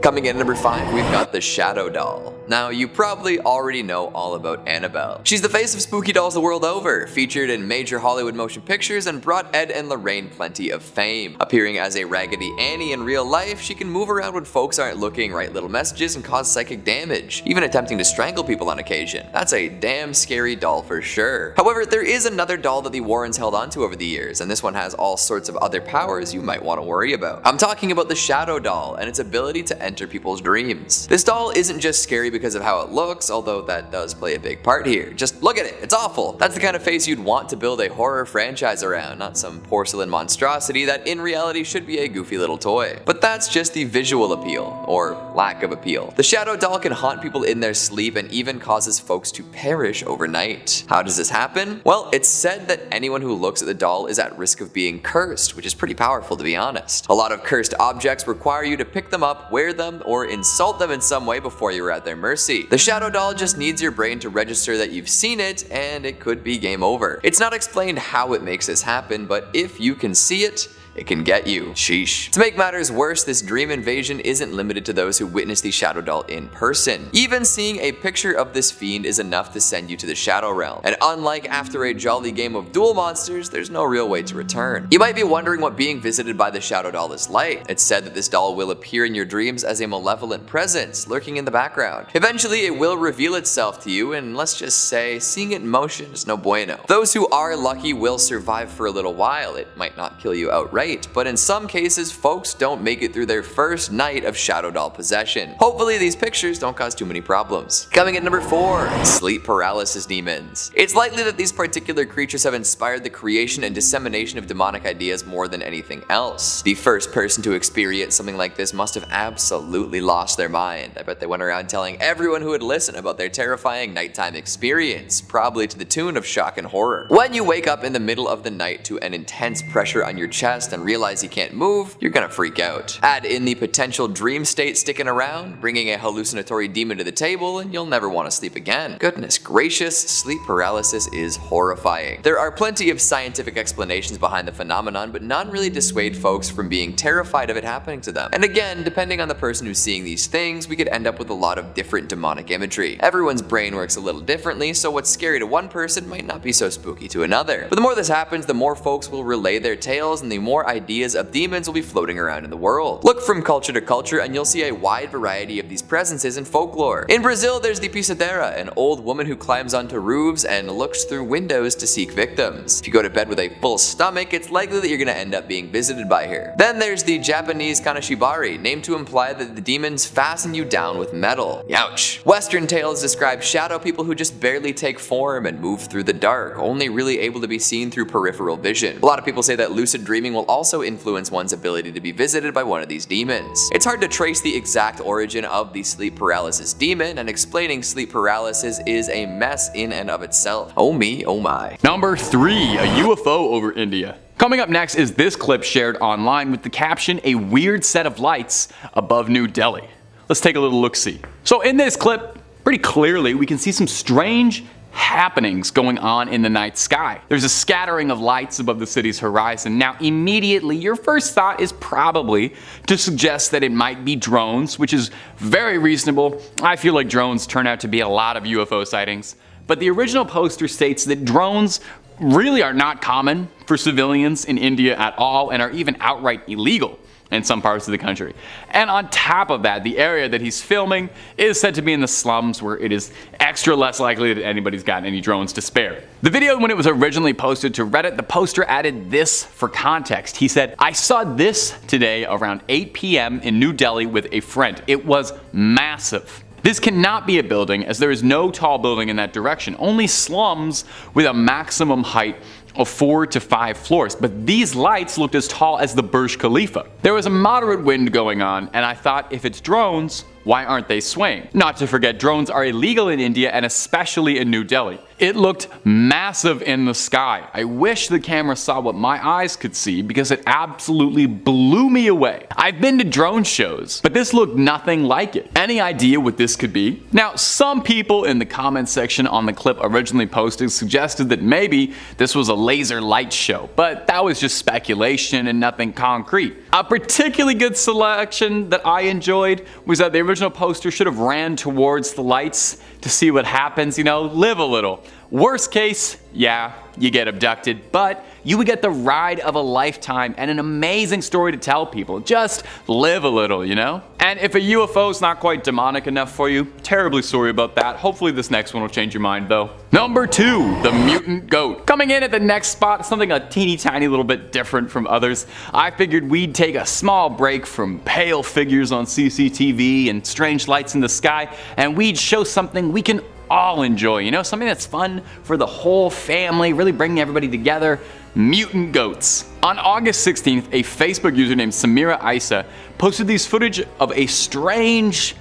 Coming in at number 5, we've got the Shadow Doll. Now, you probably already know all about Annabelle. She's the face of spooky dolls the world over, featured in major Hollywood motion pictures and brought Ed and Lorraine plenty of fame. Appearing as a Raggedy Annie in real life, she can move around when folks aren't looking, write little messages, and cause psychic damage, even attempting to strangle people on occasion. That's a damn scary doll for sure. However, there is another doll that the Warrens held onto over the years, and this one has all sorts of other powers you might want to worry about. I'm talking about the Shadow Doll and its ability to enter people's dreams. This doll isn't just scary because of how it looks, although that does play a big part here. Just look at it, it's awful. That's the kind of face you'd want to build a horror franchise around, not some porcelain monstrosity that in reality should be a goofy little toy. But that's just the visual appeal, or lack of appeal. The Shadow Doll can haunt people in their sleep and even causes folks to perish overnight. How does this happen? Well, it's said that anyone who looks at the doll is at risk of being cursed, which is pretty powerful to be honest. A lot of cursed objects require you to pick them up, wear them, or insult them in some way before you're at their mercy. The Shadow Doll just needs your brain to register that you've seen it, and it could be game over. It's not explained how it makes this happen, but if you can see it, it can get you. Sheesh. To make matters worse, this dream invasion isn't limited to those who witness the Shadow Doll in person. Even seeing a picture of this fiend is enough to send you to the Shadow Realm. And unlike after a jolly game of duel monsters, there's no real way to return. You might be wondering what being visited by the Shadow Doll is like. It's said that this doll will appear in your dreams as a malevolent presence, lurking in the background. Eventually, it will reveal itself to you, and let's just say, seeing it in motion is no bueno. Those who are lucky will survive for a little while. It might not kill you outright, but in some cases, folks don't make it through their first night of Shadow Doll possession. Hopefully these pictures don't cause too many problems. Coming at number 4, sleep paralysis demons. It's likely that these particular creatures have inspired the creation and dissemination of demonic ideas more than anything else. The first person to experience something like this must have absolutely lost their mind. I bet they went around telling everyone who would listen about their terrifying nighttime experience, probably to the tune of shock and horror. When you wake up in the middle of the night to an intense pressure on your chest and realize you can't move, you're gonna freak out. Add in the potential dream state sticking around, bringing a hallucinatory demon to the table, and you'll never want to sleep again. Goodness gracious, sleep paralysis is horrifying. There are plenty of scientific explanations behind the phenomenon, but none really dissuade folks from being terrified of it happening to them. And again, depending on the person who's seeing these things, we could end up with a lot of different demonic imagery. Everyone's brain works a little differently, so what's scary to one person might not be so spooky to another. But the more this happens, the more folks will relay their tales, and the more ideas of demons will be floating around in the world. Look from culture to culture and you'll see a wide variety of these presences in folklore. In Brazil, there's the pisadera, an old woman who climbs onto roofs and looks through windows to seek victims. If you go to bed with a full stomach, it's likely that you're gonna end up being visited by her. Then there's the Japanese kanashibari, named to imply that the demons fasten you down with metal. Youch. Western tales describe shadow people who just barely take form and move through the dark, only really able to be seen through peripheral vision. A lot of people say that lucid dreaming will also influence one's ability to be visited by one of these demons. It's hard to trace the exact origin of the sleep paralysis demon, and explaining sleep paralysis is a mess in and of itself. Oh me, oh my. Number 3, a UFO over India. Coming up next is this clip shared online with the caption, "A weird set of lights above New Delhi." Let's take a little look-see. So in this clip, pretty clearly we can see some strange happenings going on in the night sky. There's a scattering of lights above the city's horizon. Now immediately your first thought is probably to suggest that it might be drones, which is very reasonable. I feel like drones turn out to be a lot of UFO sightings. But the original poster states that drones really are not common for civilians in India at all and are even outright illegal in some parts of the country. And on top of that, the area that he's filming is said to be in the slums, where it is extra less likely that anybody's got any drones to spare. The video, when it was originally posted to Reddit, the poster added this for context. He said, "I saw this today around 8 p.m. in New Delhi with a friend. It was massive. This cannot be a building, as there is no tall building in that direction, only slums with a maximum height of 4 to 5 floors, but these lights looked as tall as the Burj Khalifa. There was a moderate wind going on, and I thought, if it's drones, why aren't they swaying? Not to forget, drones are illegal in India and especially in New Delhi. It looked massive in the sky. I wish the camera saw what my eyes could see because it absolutely blew me away. I've been to drone shows, but this looked nothing like it. Any idea what this could be?" Now, some people in the comment section on the clip originally posted suggested that maybe this was a laser light show, but that was just speculation and nothing concrete. A particularly good selection that I enjoyed was that the original poster should have ran towards the lights to see what happens, you know, live a little. Worst case, yeah, you get abducted, but you would get the ride of a lifetime and an amazing story to tell people. Just live a little, you know? And if a UFO is not quite demonic enough for you, terribly sorry about that. Hopefully this next one will change your mind though. Number 2, the Mutant Goat. Coming in at the next spot, something a teeny tiny little bit different from others. I figured we'd take a small break from pale figures on CCTV and strange lights in the sky, and we'd show something we can all enjoy, you know, something that's fun for the whole family, really bringing everybody together. Mutant goats. On August 16th, a Facebook user named Samira Isa posted these footage of a strange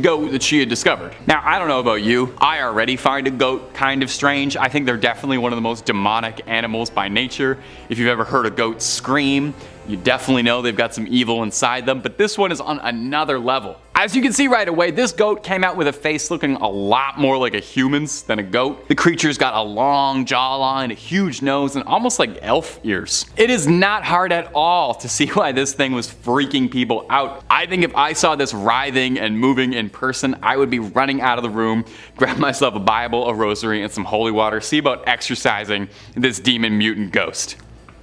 goat that she had discovered. Now, I don't know about you, I already find a goat kind of strange. I think they're definitely one of the most demonic animals by nature. If you've ever heard a goat scream, you definitely know they've got some evil inside them, but this one is on another level. As you can see right away, this goat came out with a face looking a lot more like a human's than a goat. The creature's got a long jawline, a huge nose, and almost like elf ears. It is not hard at all to see why this thing was freaking people out. I think if I saw this writhing and moving in person, I would be running out of the room, grab myself a Bible, a rosary, and some holy water, see about exorcising this demon mutant ghost.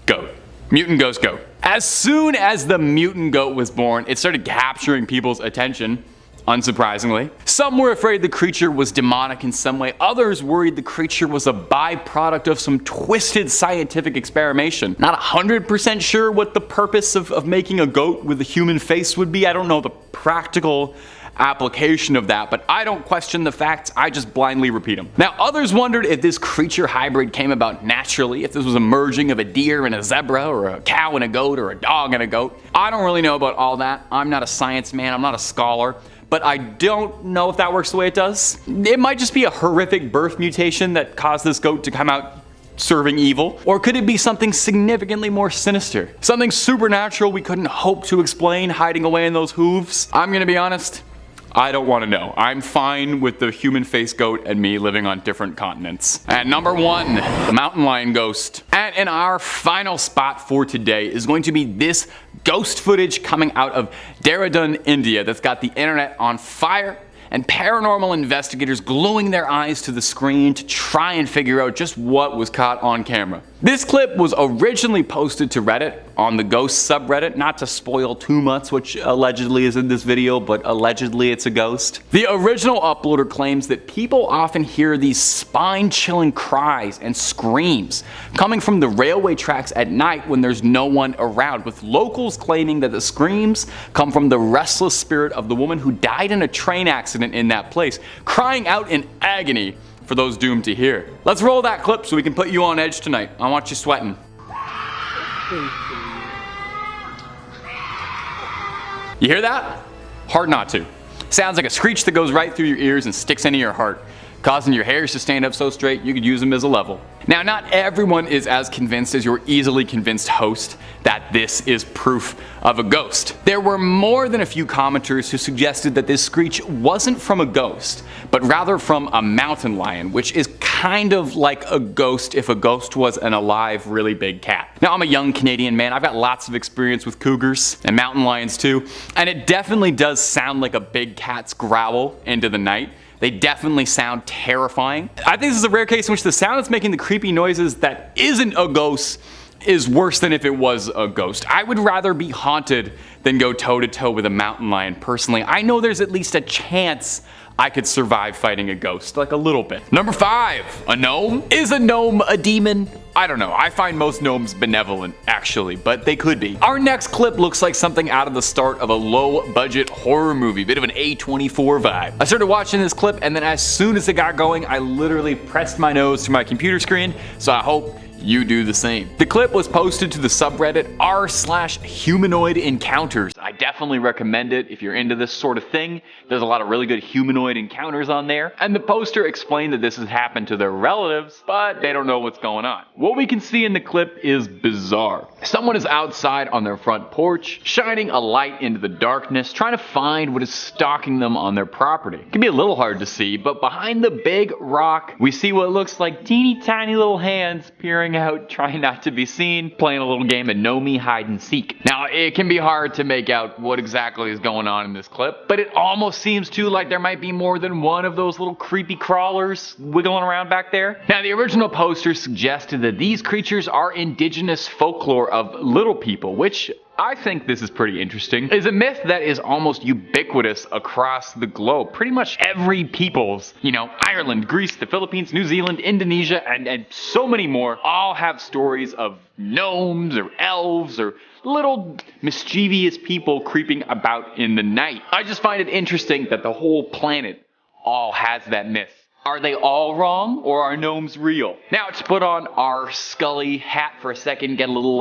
Goat. Mutant ghost goat. As soon as the mutant goat was born, it started capturing people's attention, unsurprisingly. Some were afraid the creature was demonic in some way. Others worried the creature was a byproduct of some twisted scientific experimentation. Not 100% sure what the purpose of making a goat with a human face would be. I don't know the practical application of that, but I don't question the facts, I just blindly repeat them. Now, others wondered if this creature hybrid came about naturally, if this was a merging of a deer and a zebra, or a cow and a goat, or a dog and a goat. I don't really know about all that. I'm not a science man, I'm not a scholar, but I don't know if that works the way it does. It might just be a horrific birth mutation that caused this goat to come out serving evil, or could it be something significantly more sinister? Something supernatural we couldn't hope to explain hiding away in those hooves? I'm gonna be honest, I don't want to know. I'm fine with the human face goat and me living on different continents. And number 1, the mountain lion ghost. And in our final spot for today is going to be this ghost footage coming out of Dehradun, India, that's got the internet on fire and paranormal investigators gluing their eyes to the screen to try and figure out just what was caught on camera. This clip was originally posted to Reddit on the ghost subreddit, not to spoil too much, which allegedly is in this video, but allegedly it's a ghost. The original uploader claims that people often hear these spine-chilling cries and screams coming from the railway tracks at night when there's no one around, with locals claiming that the screams come from the restless spirit of the woman who died in a train accident in that place, crying out in agony for those doomed to hear. Let's roll that clip so we can put you on edge tonight. I want you sweating. You hear that? Hard not to. Sounds like a screech that goes right through your ears and sticks into your heart, causing your hairs to stand up so straight you could use them as a level. Now, not everyone is as convinced as your easily convinced host that this is proof of a ghost. There were more than a few commenters who suggested that this screech wasn't from a ghost, but rather from a mountain lion, which is kind of like a ghost if a ghost was an alive, really big cat. Now, I'm a young Canadian man, I've got lots of experience with cougars and mountain lions too, and it definitely does sound like a big cat's growl into the night. They definitely sound terrifying. I think this is a rare case in which the sound that's making the creepy noises that isn't a ghost is worse than if it was a ghost. I would rather be haunted than go toe to toe with a mountain lion personally. I know there's at least a chance I could survive fighting a ghost, like a little bit. Number 5, a gnome? Is a gnome a demon? I don't know, I find most gnomes benevolent, actually, but they could be. Our next clip looks like something out of the start of a low-budget horror movie, bit of an A24 vibe. I started watching this clip, and then as soon as it got going, I literally pressed my nose to my computer screen, so I hope you do the same. The clip was posted to the subreddit r/humanoid encounters. I definitely recommend it if you're into this sort of thing. There's a lot of really good humanoid encounters on there, and the poster explained that this has happened to their relatives, but they don't know what's going on. What we can see in the clip is bizarre. Someone is outside on their front porch, shining a light into the darkness, trying to find what is stalking them on their property. It can be a little hard to see, but behind the big rock, we see what looks like teeny tiny little hands peering out, trying not to be seen, playing a little game of Gnome hide and seek. Now, it can be hard to make out what exactly is going on in this clip, but it almost seems too like there might be more than one of those little creepy crawlers wiggling around back there. Now, the original poster suggested that these creatures are indigenous folklore of little people, which I think this is pretty interesting. Is a myth that is almost ubiquitous across the globe. Pretty much every people's, Ireland, Greece, the Philippines, New Zealand, Indonesia, and so many more all have stories of gnomes or elves or little mischievous people creeping about in the night. I just find it interesting that the whole planet all has that myth. Are they all wrong, or are gnomes real? Now, to put on our Scully hat for a second, get a little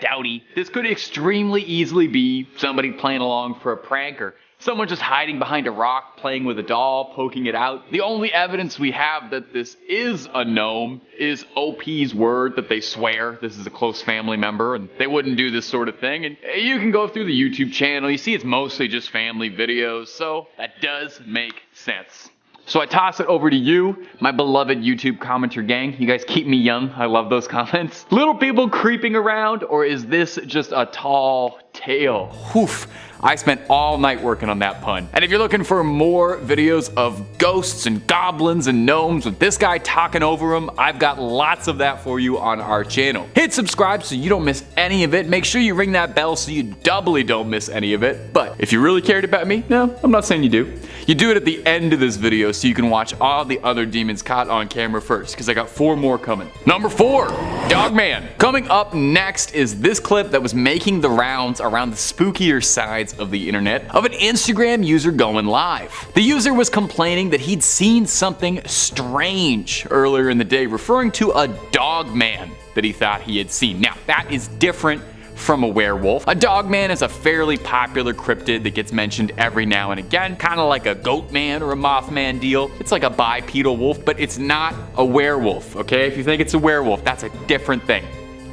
dowdy. This could extremely easily be somebody playing along for a prank, or someone just hiding behind a rock, playing with a doll, poking it out. The only evidence we have that this is a gnome is OP's word that they swear this is a close family member, and they wouldn't do this sort of thing. And you can go through the YouTube channel, you see it's mostly just family videos, so that does make sense. So I toss it over to you, my beloved YouTube commenter gang. You guys keep me young. I love those comments. Little people creeping around, or is this just a tall tale? Oof. I spent all night working on that pun. And if you're looking for more videos of ghosts and goblins and gnomes with this guy talking over them, I've got lots of that for you on our channel. Hit subscribe so you don't miss any of it. Make sure you ring that bell so you doubly don't miss any of it. But if you really cared about me, no, I'm not saying you do. You do it at the end of this video so you can watch all the other demons caught on camera first, because I got 4 more coming. Number 4, Dogman. Coming up next is this clip that was making the rounds around the spookier sides of the internet of an Instagram user going live. The user was complaining that he'd seen something strange earlier in the day, referring to a dogman that he thought he had seen. Now, that is different from a werewolf. A dogman is a fairly popular cryptid that gets mentioned every now and again, kind of like a goat man or a mothman deal. It's like a bipedal wolf, but it's not a werewolf, okay? If you think it's a werewolf, that's a different thing.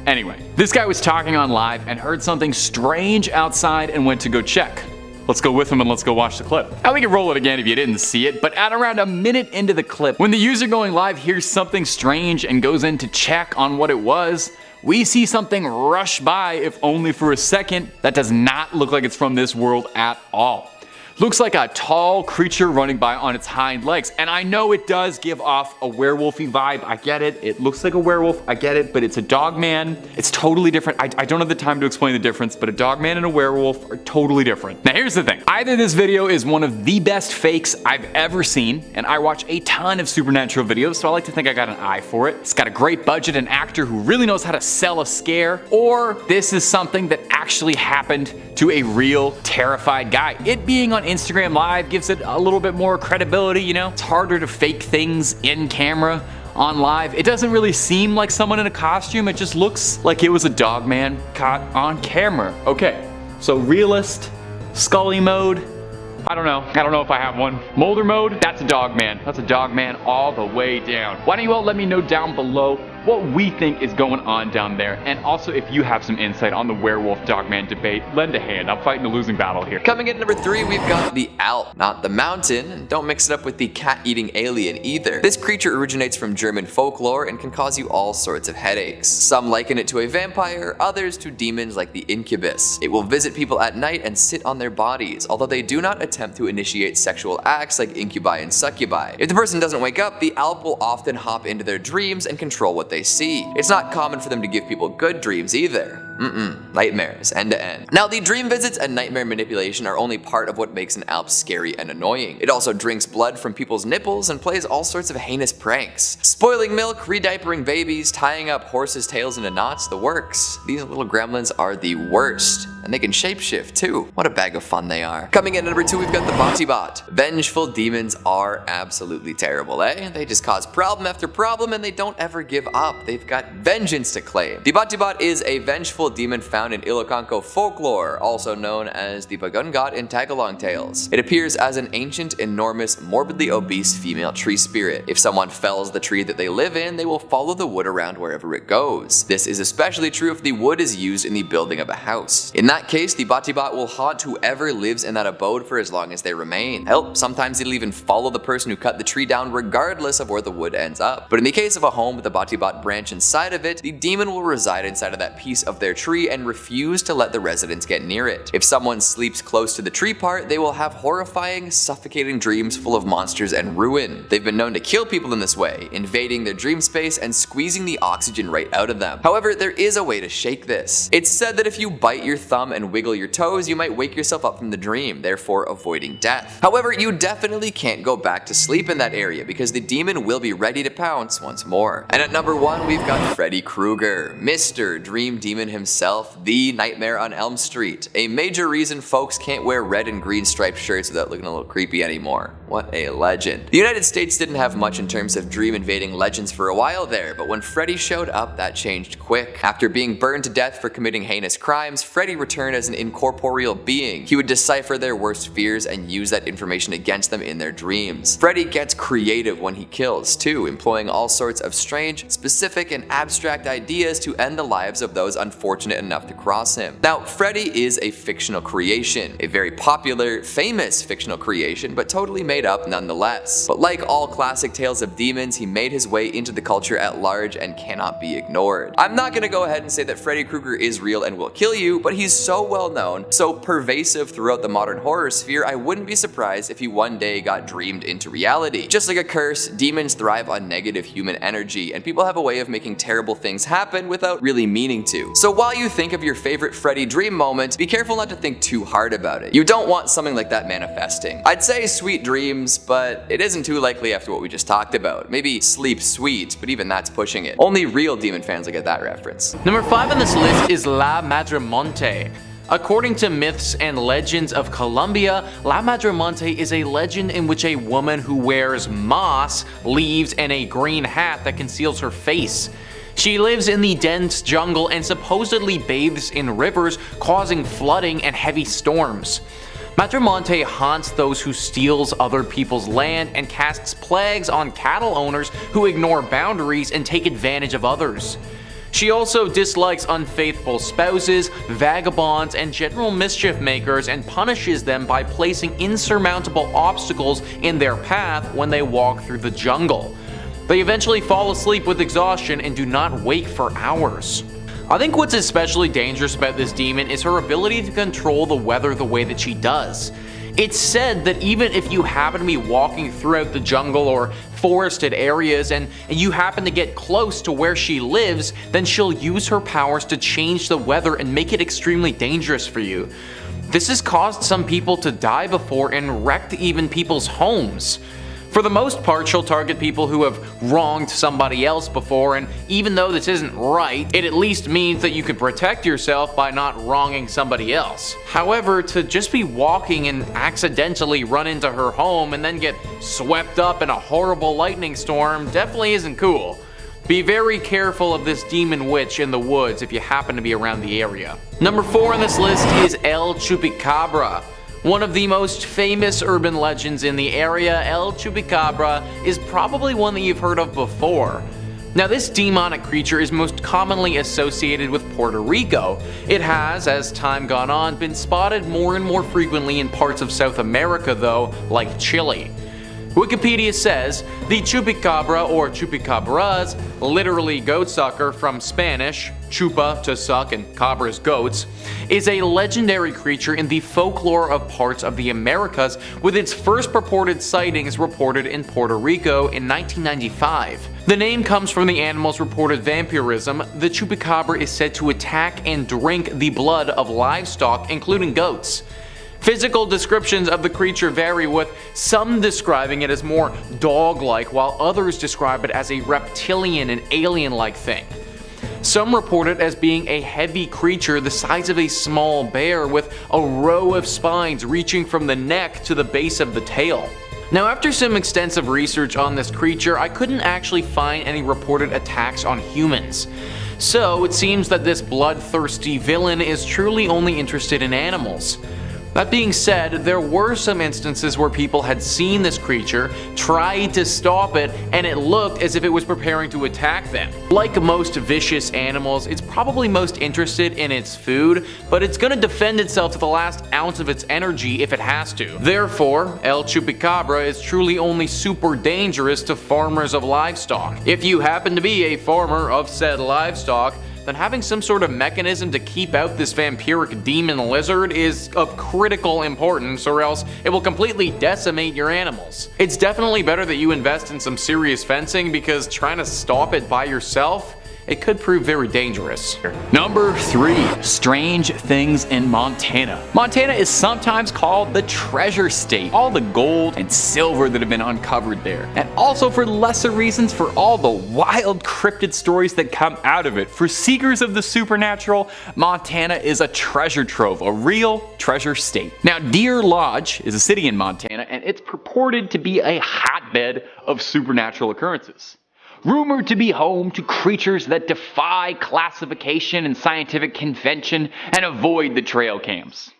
Anyway, this guy was talking on live and heard something strange outside and went to go check. Let's go with him and let's go watch the clip. Now we can roll it again if you didn't see it, but at around a minute into the clip, when the user going live hears something strange and goes in to check on what it was, we see something rush by, if only for a second, that does not look like it's from this world at all. Looks like a tall creature running by on its hind legs, and I know it does give off a werewolfy vibe. I get it. It looks like a werewolf. I get it, but it's a dogman. It's totally different. I don't have the time to explain the difference, but a dogman and a werewolf are totally different. Now here's the thing. Either this video is one of the best fakes I've ever seen, and I watch a ton of supernatural videos, so I like to think I got an eye for it. It's got a great budget and actor who really knows how to sell a scare, or this is something that actually happened to a real terrified guy. It being on Instagram Live gives it a little bit more credibility, It's harder to fake things in camera on live. It doesn't really seem like someone in a costume. It just looks like it was a dogman caught on camera. Okay, so realist, Scully mode. I don't know if I have one. Molder mode, that's a dogman. That's a dogman all the way down. Why don't you all let me know down below what we think is going on down there, and also if you have some insight on the werewolf dogman debate, lend a hand. I'm fighting a losing battle here. Coming in at number 3, we've got the Alp, not the mountain, and don't mix it up with the cat-eating alien either. This creature originates from German folklore and can cause you all sorts of headaches. Some liken it to a vampire, others to demons like the incubus. It will visit people at night and sit on their bodies, although they do not attempt to initiate sexual acts like incubi and succubi. If the person doesn't wake up, the Alp will often hop into their dreams and control what they see. It's not common for them to give people good dreams either. Nightmares, end to end. Now, the dream visits and nightmare manipulation are only part of what makes an Alp scary and annoying. It also drinks blood from people's nipples and plays all sorts of heinous pranks. Spoiling milk, re-diapering babies, tying up horses' tails into knots, the works. These little gremlins are the worst. And they can shapeshift too. What a bag of fun they are. Coming in at number 2, we've got the BatiBat. Vengeful demons are absolutely terrible, eh? They just cause problem after problem and they don't ever give up. They've got vengeance to claim. The BatiBat is a vengeful mythical demon found in Ilocanco folklore, also known as the Mutant Goat in Tagalog tales. It appears as an ancient, enormous, morbidly obese female tree spirit. If someone fells the tree that they live in, they will follow the wood around wherever it goes. This is especially true if the wood is used in the building of a house. In that case, the BatiBat will haunt whoever lives in that abode for as long as they remain. Hell, sometimes it'll even follow the person who cut the tree down regardless of where the wood ends up. But in the case of a home with a BatiBat branch inside of it, the demon will reside inside of that piece of their tree and refuse to let the residents get near it. If someone sleeps close to the tree part, they will have horrifying, suffocating dreams full of monsters and ruin. They've been known to kill people in this way, invading their dream space and squeezing the oxygen right out of them. However, there is a way to shake this. It's said that if you bite your thumb and wiggle your toes, you might wake yourself up from the dream, therefore avoiding death. However, you definitely can't go back to sleep in that area because the demon will be ready to pounce once more. And at number 1, we've got Freddy Krueger, Mr. Dream Demon himself, the Nightmare on Elm Street. A major reason folks can't wear red and green striped shirts without looking a little creepy anymore. What a legend. The United States didn't have much in terms of dream invading legends for a while there, but when Freddy showed up, that changed quick. After being burned to death for committing heinous crimes, Freddy returned as an incorporeal being. He would decipher their worst fears and use that information against them in their dreams. Freddy gets creative when he kills, too, employing all sorts of strange, specific, and abstract ideas to end the lives of those unfortunate enough to cross him. Now, Freddy is a fictional creation, a very popular, famous fictional creation, but totally made up nonetheless. But like all classic tales of demons, he made his way into the culture at large and cannot be ignored. I'm not gonna go ahead and say that Freddy Krueger is real and will kill you, but he's so well known, so pervasive throughout the modern horror sphere, I wouldn't be surprised if he one day got dreamed into reality. Just like a curse, demons thrive on negative human energy, and people have a way of making terrible things happen without really meaning to. So while you think of your favorite Freddy dream moment, be careful not to think too hard about it. You don't want something like that manifesting. I'd say sweet dreams, but it isn't too likely after what we just talked about. Maybe sleep sweet, but even that's pushing it. Only real demon fans will get that reference. Number 5 on this list is La Madremonte. According to myths and legends of Colombia, La Madremonte is a legend in which a woman who wears moss, leaves, and a green hat that conceals her face. She lives in the dense jungle and supposedly bathes in rivers, causing flooding and heavy storms. Madremonte haunts those who steals other people's land and casts plagues on cattle owners who ignore boundaries and take advantage of others. She also dislikes unfaithful spouses, vagabonds, and general mischief makers and punishes them by placing insurmountable obstacles in their path when they walk through the jungle. They eventually fall asleep with exhaustion and do not wake for hours. I think what's especially dangerous about this demon is her ability to control the weather the way that she does. It's said that even if you happen to be walking throughout the jungle or forested areas and you happen to get close to where she lives, then she'll use her powers to change the weather and make it extremely dangerous for you. This has caused some people to die before and wrecked even people's homes. For the most part, she'll target people who have wronged somebody else before, and even though this isn't right, it at least means that you can protect yourself by not wronging somebody else. However, to just be walking and accidentally run into her home and then get swept up in a horrible lightning storm definitely isn't cool. Be very careful of this demon witch in the woods if you happen to be around the area. Number 4 on this list is El Chupik Cabra. One of the most famous urban legends in the area, El Chupik Cabra is probably one that you've heard of before. Now, this demonic creature is most commonly associated with Puerto Rico. It has, as time gone on, been spotted more and more frequently in parts of South America though, like Chile. Wikipedia says, the Chupik Cabra or Chupacabras, literally goat sucker from Spanish, chupa to suck and cabras goats, is a legendary creature in the folklore of parts of the Americas, with its first purported sightings reported in Puerto Rico in 1995. The name comes from the animal's reported vampirism. The Chupacabra is said to attack and drink the blood of livestock, including goats. Physical descriptions of the creature vary, with some describing it as more dog-like, while others describe it as a reptilian and alien-like thing. Some report it as being a heavy creature the size of a small bear with a row of spines reaching from the neck to the base of the tail. Now, after some extensive research on this creature, I couldn't actually find any reported attacks on humans. So it seems that this bloodthirsty villain is truly only interested in animals. That being said, there were some instances where people had seen this creature, tried to stop it, and it looked as if it was preparing to attack them. Like most vicious animals, it's probably most interested in its food, but it's gonna defend itself to the last ounce of its energy if it has to. Therefore, El Chupik Cabra is truly only super dangerous to farmers of livestock. If you happen to be a farmer of said livestock, then having some sort of mechanism to keep out this vampiric demon lizard is of critical importance, or else it will completely decimate your animals. It's definitely better that you invest in some serious fencing, because trying to stop it by yourself, it could prove very dangerous. Number 3. Strange things in Montana. Montana is sometimes called the treasure state. All the gold and silver that have been uncovered there. And also for lesser reasons, for all the wild cryptid stories that come out of it. For seekers of the supernatural, Montana is a treasure trove, a real treasure state. Now, Deer Lodge is a city in Montana, and it's purported to be a hotbed of supernatural occurrences. Rumored to be home to creatures that defy classification and scientific convention and avoid the trail cams.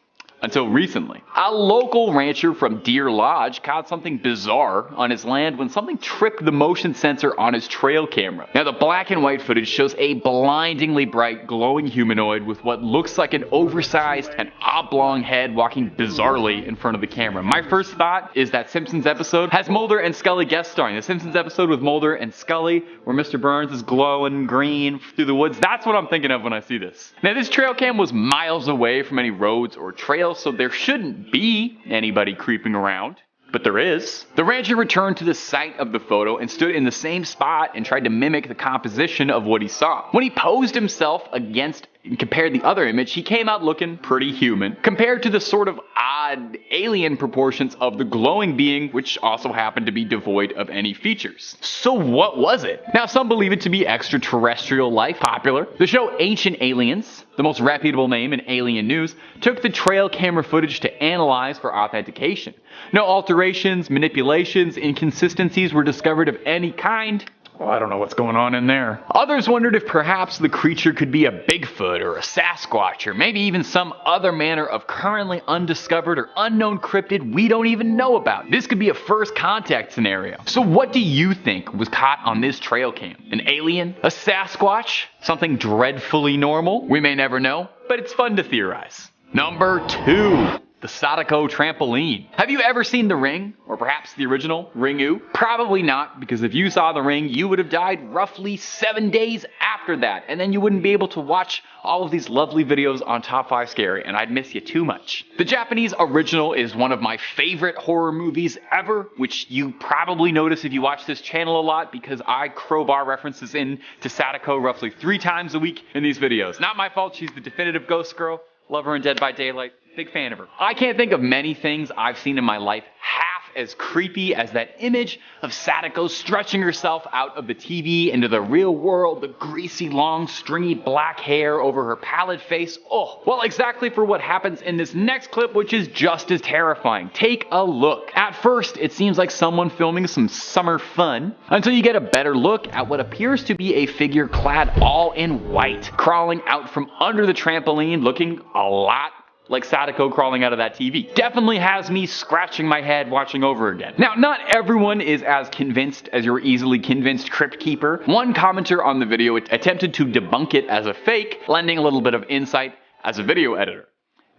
Until recently, a local rancher from Deer Lodge caught something bizarre on his land when something tripped the motion sensor on his trail camera. Now, the black and white footage shows a blindingly bright, glowing humanoid with what looks like an oversized and oblong head walking bizarrely in front of the camera. My first thought is that Simpsons episode has Mulder and Scully guest starring. The Simpsons episode with Mulder and Scully, where Mr. Burns is glowing green through the woods. That's what I'm thinking of when I see this. Now, this trail cam was miles away from any roads or trails, so there shouldn't be anybody creeping around, but there is. The rancher returned to the site of the photo and stood in the same spot and tried to mimic the composition of what he saw. When he posed himself against and compared the other image, he came out looking pretty human, compared to the sort of odd alien proportions of the glowing being, which also happened to be devoid of any features. So what was it? Now, some believe it to be extraterrestrial life. Popular. The show Ancient Aliens, the most reputable name in alien news, took the trail camera footage to analyze for authentication. No alterations, manipulations, inconsistencies were discovered of any kind. Well, I don't know what's going on in there. Others wondered if perhaps the creature could be a Bigfoot or a Sasquatch, or maybe even some other manner of currently undiscovered or unknown cryptid we don't even know about. This could be a first contact scenario. So what do you think was caught on this trail cam? An alien? A Sasquatch? Something dreadfully normal? We may never know, but it's fun to theorize. Number 2. The SoDo Trampoline. Have you ever seen The Ring? Or perhaps the original, Ringu? Probably not, because if you saw The Ring, you would have died roughly 7 days after that, and then you wouldn't be able to watch all of these lovely videos on Top 5 Scary, and I'd miss you too much. The Japanese original is one of my favorite horror movies ever, which you probably notice if you watch this channel a lot, because I crowbar references in to SoDo roughly 3 times a week in these videos. Not my fault, she's the definitive ghost girl. Love her in Dead by Daylight. Big fan of her. I can't think of many things I've seen in my life half as creepy as that image of SoDo stretching herself out of the TV into the real world, the greasy, long, stringy black hair over her pallid face. Oh, well, exactly for what happens in this next clip, which is just as terrifying. Take a look. At first, it seems like someone filming some summer fun, until you get a better look at what appears to be a figure clad all in white, crawling out from under the trampoline, looking a lot like SoDo crawling out of that TV. Definitely has me scratching my head watching over again. Now, not everyone is as convinced as your easily convinced crypt keeper. One commenter on the video attempted to debunk it as a fake, lending a little bit of insight as a video editor.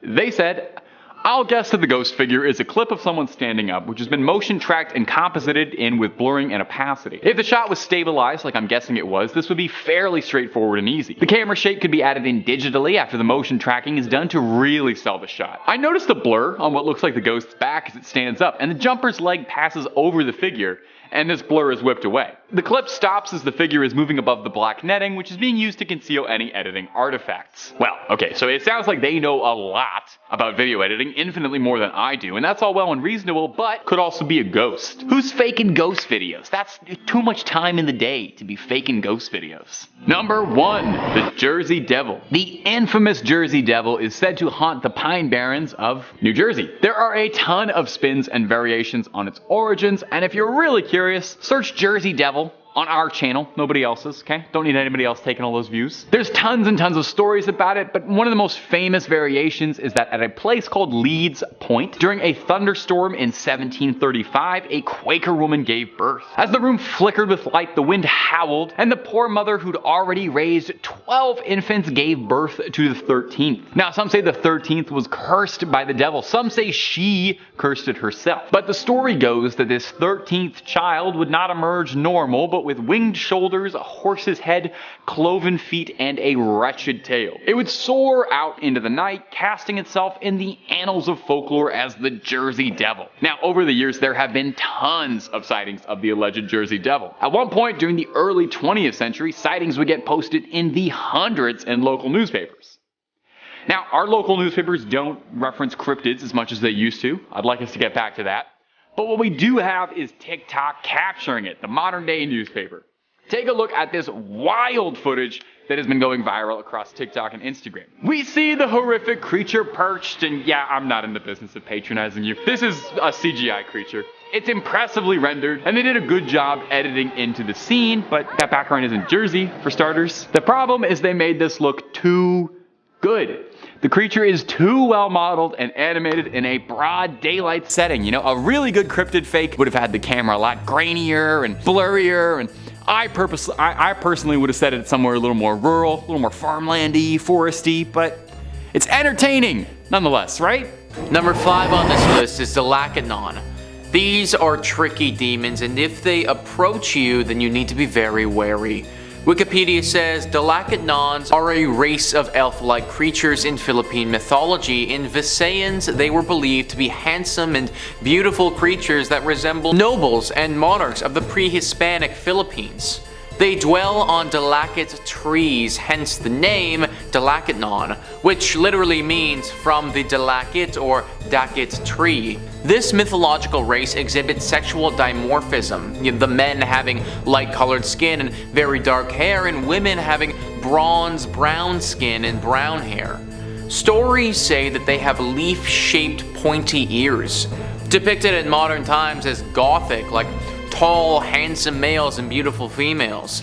They said, "I'll guess that the ghost figure is a clip of someone standing up, which has been motion tracked and composited in with blurring and opacity. If the shot was stabilized, like I'm guessing it was, this would be fairly straightforward and easy. The camera shake could be added in digitally after the motion tracking is done to really sell the shot. I noticed a blur on what looks like the ghost's back as it stands up, and the jumper's leg passes over the figure, and this blur is whipped away. The clip stops as the figure is moving above the black netting, which is being used to conceal any editing artifacts." Well, okay, so it sounds like they know a lot about video editing, infinitely more than I do, and that's all well and reasonable, but could also be a ghost. Who's faking ghost videos? That's too much time in the day to be faking ghost videos. Number 1, the Jersey Devil. The infamous Jersey Devil is said to haunt the Pine Barrens of New Jersey. There are a ton of spins and variations on its origins, and if you're really curious, search Jersey Devil on our channel, nobody else's, okay? Don't need anybody else taking all those views. There's tons and tons of stories about it, but one of the most famous variations is that at a place called Leeds Point, during a thunderstorm in 1735, a Quaker woman gave birth. As the room flickered with light, the wind howled, and the poor mother who'd already raised 12 infants gave birth to the 13th. Now, some say the 13th was cursed by the devil. Some say she cursed it herself. But the story goes that this 13th child would not emerge normal, but with winged shoulders, a horse's head, cloven feet, and a wretched tail. It would soar out into the night, casting itself in the annals of folklore as the Jersey Devil. Now, over the years, there have been tons of sightings of the alleged Jersey Devil. At one point during the early 20th century, sightings would get posted in the hundreds in local newspapers. Now, our local newspapers don't reference cryptids as much as they used to. I'd like us to get back to that. But what we do have is TikTok capturing it, the modern day newspaper. Take a look at this wild footage that has been going viral across TikTok and Instagram. We see the horrific creature perched, and yeah, I'm not in the business of patronizing you. This is a CGI creature. It's impressively rendered, and they did a good job editing into the scene, but that background isn't Jersey, for starters. The problem is they made this look too good. The creature is too well modeled and animated in a broad daylight setting. You know, a really good cryptid fake would have had the camera a lot grainier and blurrier, and I personally would have set it somewhere a little more rural, a little more farmlandy, foresty, but it's entertaining nonetheless, right? Number 5 on this list is the Lanon. These are tricky demons, and if they approach you, then you need to be very wary. Wikipedia says Dalacanons are a race of elf-like creatures in Philippine mythology. In Visayans, they were believed to be handsome and beautiful creatures that resemble nobles and monarchs of the pre-Hispanic Philippines. They dwell on Dalakit trees, hence the name Dalacanon, which literally means from the Dalakit or Dakit tree. This mythological race exhibits sexual dimorphism, the men having light-colored skin and very dark hair, and women having bronze-brown skin and brown hair. Stories say that they have leaf-shaped pointy ears, depicted in modern times as gothic, like tall, handsome males and beautiful females.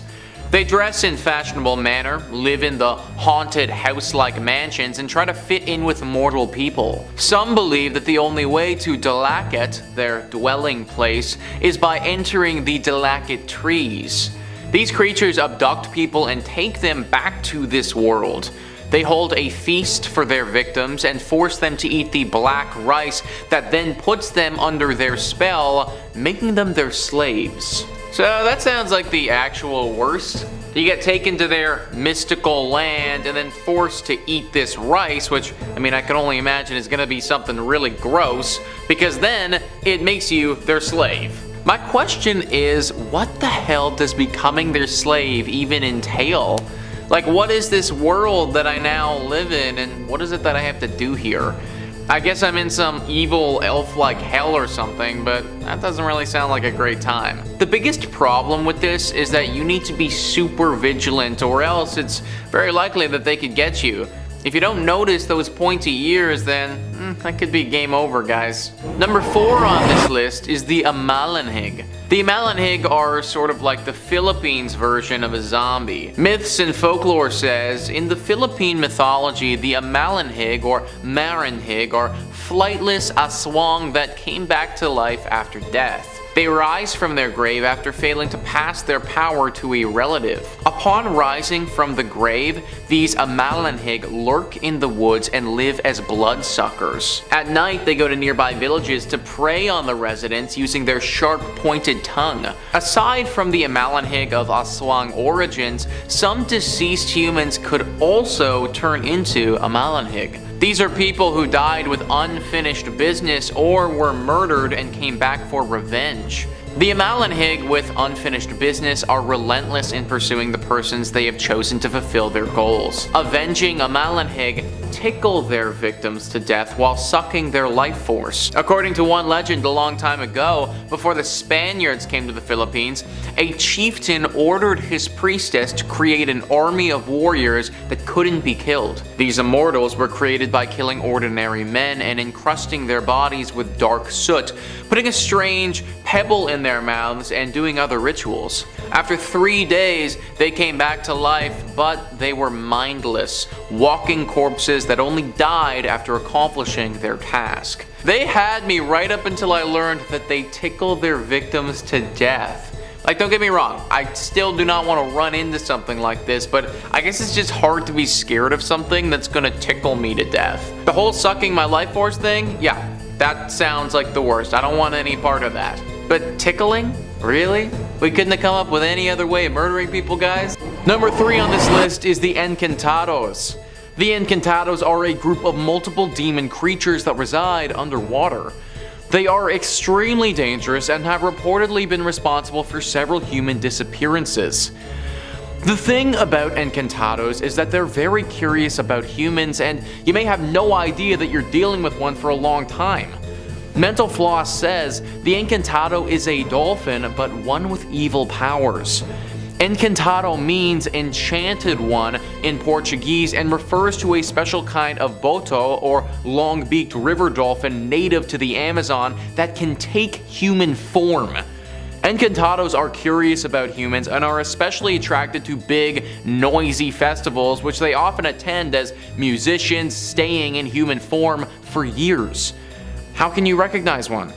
They dress in fashionable manner, live in the haunted house-like mansions, and try to fit in with mortal people. Some believe that the only way to Dalakit, their dwelling place, is by entering the Dalakit trees. These creatures abduct people and take them back to this world. They hold a feast for their victims and force them to eat the black rice that then puts them under their spell, making them their slaves. So that sounds like the actual worst. You get taken to their mystical land and then forced to eat this rice, which, I mean, I can only imagine is gonna be something really gross, because then it makes you their slave. My question is, what the hell does becoming their slave even entail? Like, what is this world that I now live in, and what is it that I have to do here? I guess I'm in some evil elf-like hell or something, but that doesn't really sound like a great time. The biggest problem with this is that you need to be super vigilant, or else it's very likely that they could get you. If you don't notice those pointy ears, then that could be game over, guys. Number 4 on this list is the Amalen. The Amalen are sort of like the Philippines version of a zombie. Myths and folklore says, in the Philippine mythology, the Amalen or Marinhig are flightless aswang that came back to life after death. They rise from their grave after failing to pass their power to a relative. Upon rising from the grave, these Amalanhig lurk in the woods and live as bloodsuckers. At night, they go to nearby villages to prey on the residents using their sharp, pointed tongue. Aside from the Amalanhig of Aswang origins, some deceased humans could also turn into Amalanhig. These are people who died with unfinished business or were murdered and came back for revenge. The Amalanhig with unfinished business are relentless in pursuing the persons they have chosen to fulfill their goals. Avenging Amalanhig tickle their victims to death while sucking their life force. According to one legend a long time ago, before the Spaniards came to the Philippines, a chieftain ordered his priestess to create an army of warriors that couldn't be killed. These immortals were created by killing ordinary men and encrusting their bodies with dark soot, putting a strange pebble in their mouths, and doing other rituals. After 3 days, they came back to life, but they were mindless, walking corpses that only died after accomplishing their task. They had me right up until I learned that they tickle their victims to death. Like, don't get me wrong, I still do not want to run into something like this, but I guess it's just hard to be scared of something that's gonna tickle me to death. The whole sucking my life force thing, yeah, that sounds like the worst. I don't want any part of that. But tickling? Really? We couldn't have come up with any other way of murdering people, guys? Number 3 on this list is the Encantados. The Encantados are a group of multiple demon creatures that reside underwater. They are extremely dangerous and have reportedly been responsible for several human disappearances. The thing about Encantados is that they're very curious about humans, and you may have no idea that you're dealing with one for a long time. Mental Floss says the Encantado is a dolphin, but one with evil powers. Encantado means enchanted one in Portuguese and refers to a special kind of boto, or long-beaked river dolphin native to the Amazon that can take human form. Encantados are curious about humans and are especially attracted to big, noisy festivals, which they often attend as musicians, staying in human form for years. How can you recognize one?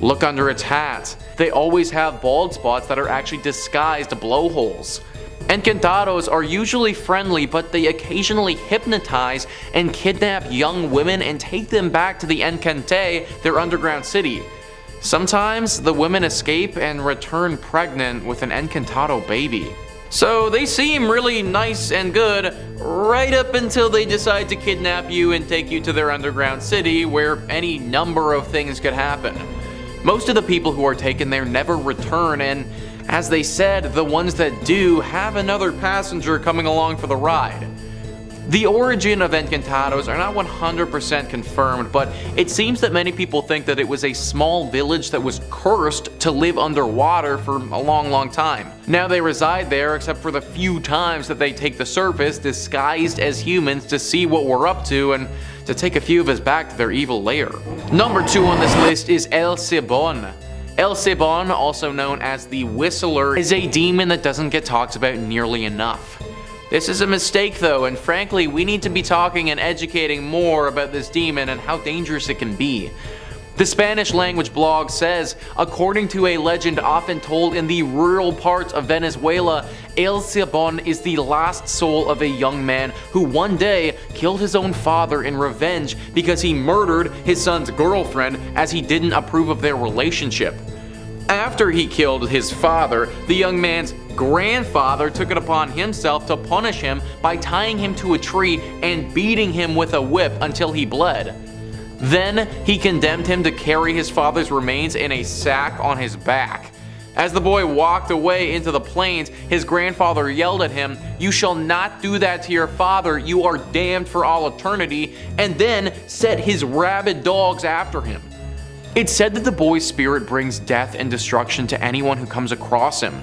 Look under its hat. They always have bald spots that are actually disguised blowholes. Encantados are usually friendly, but they occasionally hypnotize and kidnap young women and take them back to the Encante, their underground city. Sometimes the women escape and return pregnant with an Encantado baby. So they seem really nice and good right up until they decide to kidnap you and take you to their underground city, where any number of things could happen. Most of the people who are taken there never return, and as they said, the ones that do have another passenger coming along for the ride. The origin of Encantados are not 100% confirmed, but it seems that many people think that it was a small village that was cursed to live underwater for a long time. Now they reside there, except for the few times that they take the surface disguised as humans to see what we're up to and to take a few of us back to their evil lair. Number 2 on this list is El Cebon. El Cebon, also known as the Whistler, is a demon that doesn't get talked about nearly enough. This is a mistake though, and frankly we need to be talking and educating more about this demon and how dangerous it can be. The Spanish language blog says, according to a legend often told in the rural parts of Venezuela, El Cebon is the last soul of a young man who one day killed his own father in revenge because he murdered his son's girlfriend as he didn't approve of their relationship. After he killed his father, the young man's grandfather took it upon himself to punish him by tying him to a tree and beating him with a whip until he bled. Then he condemned him to carry his father's remains in a sack on his back. As the boy walked away into the plains, his grandfather yelled at him, "You shall not do that to your father, you are damned for all eternity," and then set his rabid dogs after him. It's said that the boy's spirit brings death and destruction to anyone who comes across him.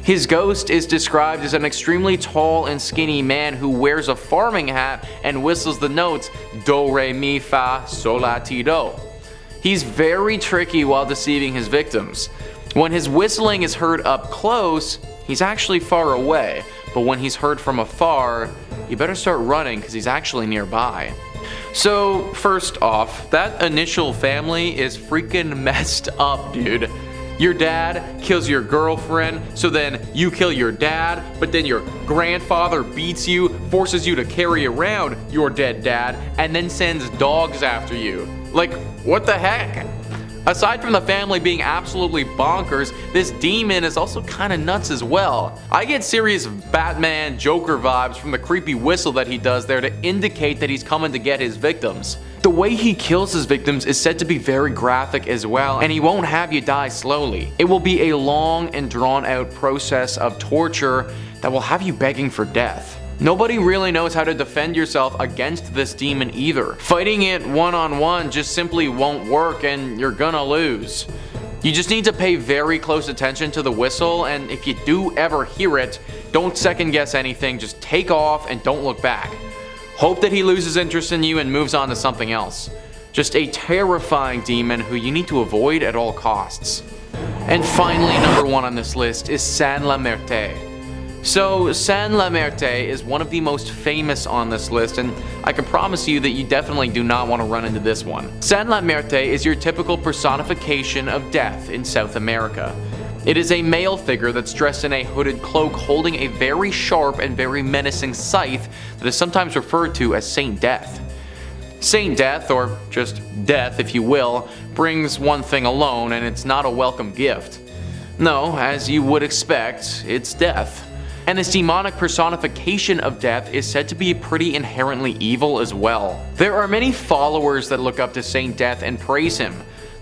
His ghost is described as an extremely tall and skinny man who wears a farming hat and whistles the notes do, re, mi, fa, sol, la, ti, do. He's very tricky while deceiving his victims. When his whistling is heard up close, he's actually far away, but when he's heard from afar, you better start running because he's actually nearby. So first off, that initial family is freaking messed up, dude. Your dad kills your girlfriend, so then you kill your dad, but then your grandfather beats you, forces you to carry around your dead dad, and then sends dogs after you. Like, what the heck? Aside from the family being absolutely bonkers, this demon is also kinda nuts as well. I get serious Batman Joker vibes from the creepy whistle that he does there to indicate that he's coming to get his victims. The way he kills his victims is said to be very graphic as well, and he won't have you die slowly. It will be a long and drawn out process of torture that will have you begging for death. Nobody really knows how to defend yourself against this demon either. Fighting it one-on-one just simply won't work and you're gonna lose. You just need to pay very close attention to the whistle, and if you do ever hear it, don't second guess anything, just take off and don't look back. Hope that he loses interest in you and moves on to something else. Just a terrifying demon who you need to avoid at all costs. And finally, number 1 on this list is Saint-La-Merte. So, Saint-La-Merte is one of the most famous on this list, and I can promise you that you definitely do not want to run into this one. Saint-La-Merte is your typical personification of death in South America. It is a male figure that's dressed in a hooded cloak holding a very sharp and very menacing scythe that is sometimes referred to as Saint Death. Saint Death, or just death if you will, brings one thing alone, and it's not a welcome gift. No, as you would expect, it's death. And this demonic personification of death is said to be pretty inherently evil as well. There are many followers that look up to Saint Death and praise him.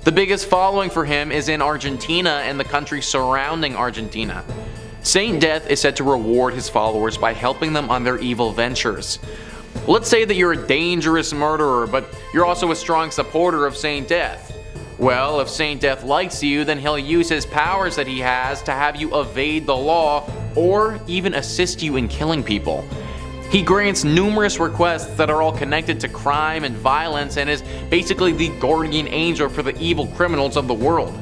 The biggest following for him is in Argentina and the countries surrounding Argentina. Saint Death is said to reward his followers by helping them on their evil ventures. Let's say that you're a dangerous murderer, but you're also a strong supporter of Saint Death. Well, if Saint Death likes you, then he'll use his powers that he has to have you evade the law or even assist you in killing people. He grants numerous requests that are all connected to crime and violence and is basically the guardian angel for the evil criminals of the world.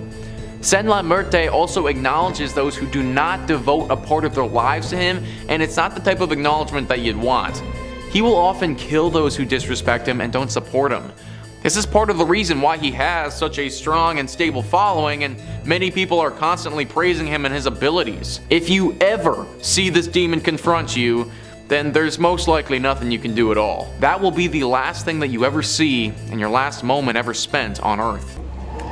Saint-La-Merte also acknowledges those who do not devote a part of their lives to him, and it's not the type of acknowledgement that you'd want. He will often kill those who disrespect him and don't support him. This is part of the reason why he has such a strong and stable following, and many people are constantly praising him and his abilities. If you ever see this demon confront you, then there's most likely nothing you can do at all. That will be the last thing that you ever see and your last moment ever spent on Earth.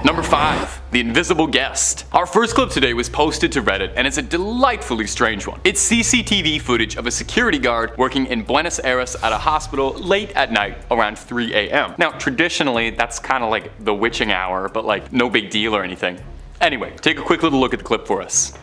Number 5. The Invisible Guest. Our first clip today was posted to Reddit, and it's a delightfully strange one. It's CCTV footage of a security guard working in Buenos Aires at a hospital late at night around 3 a.m. Now, traditionally, that's kind of like the witching hour, but like no big deal or anything. Anyway, take a quick little look at the clip for us.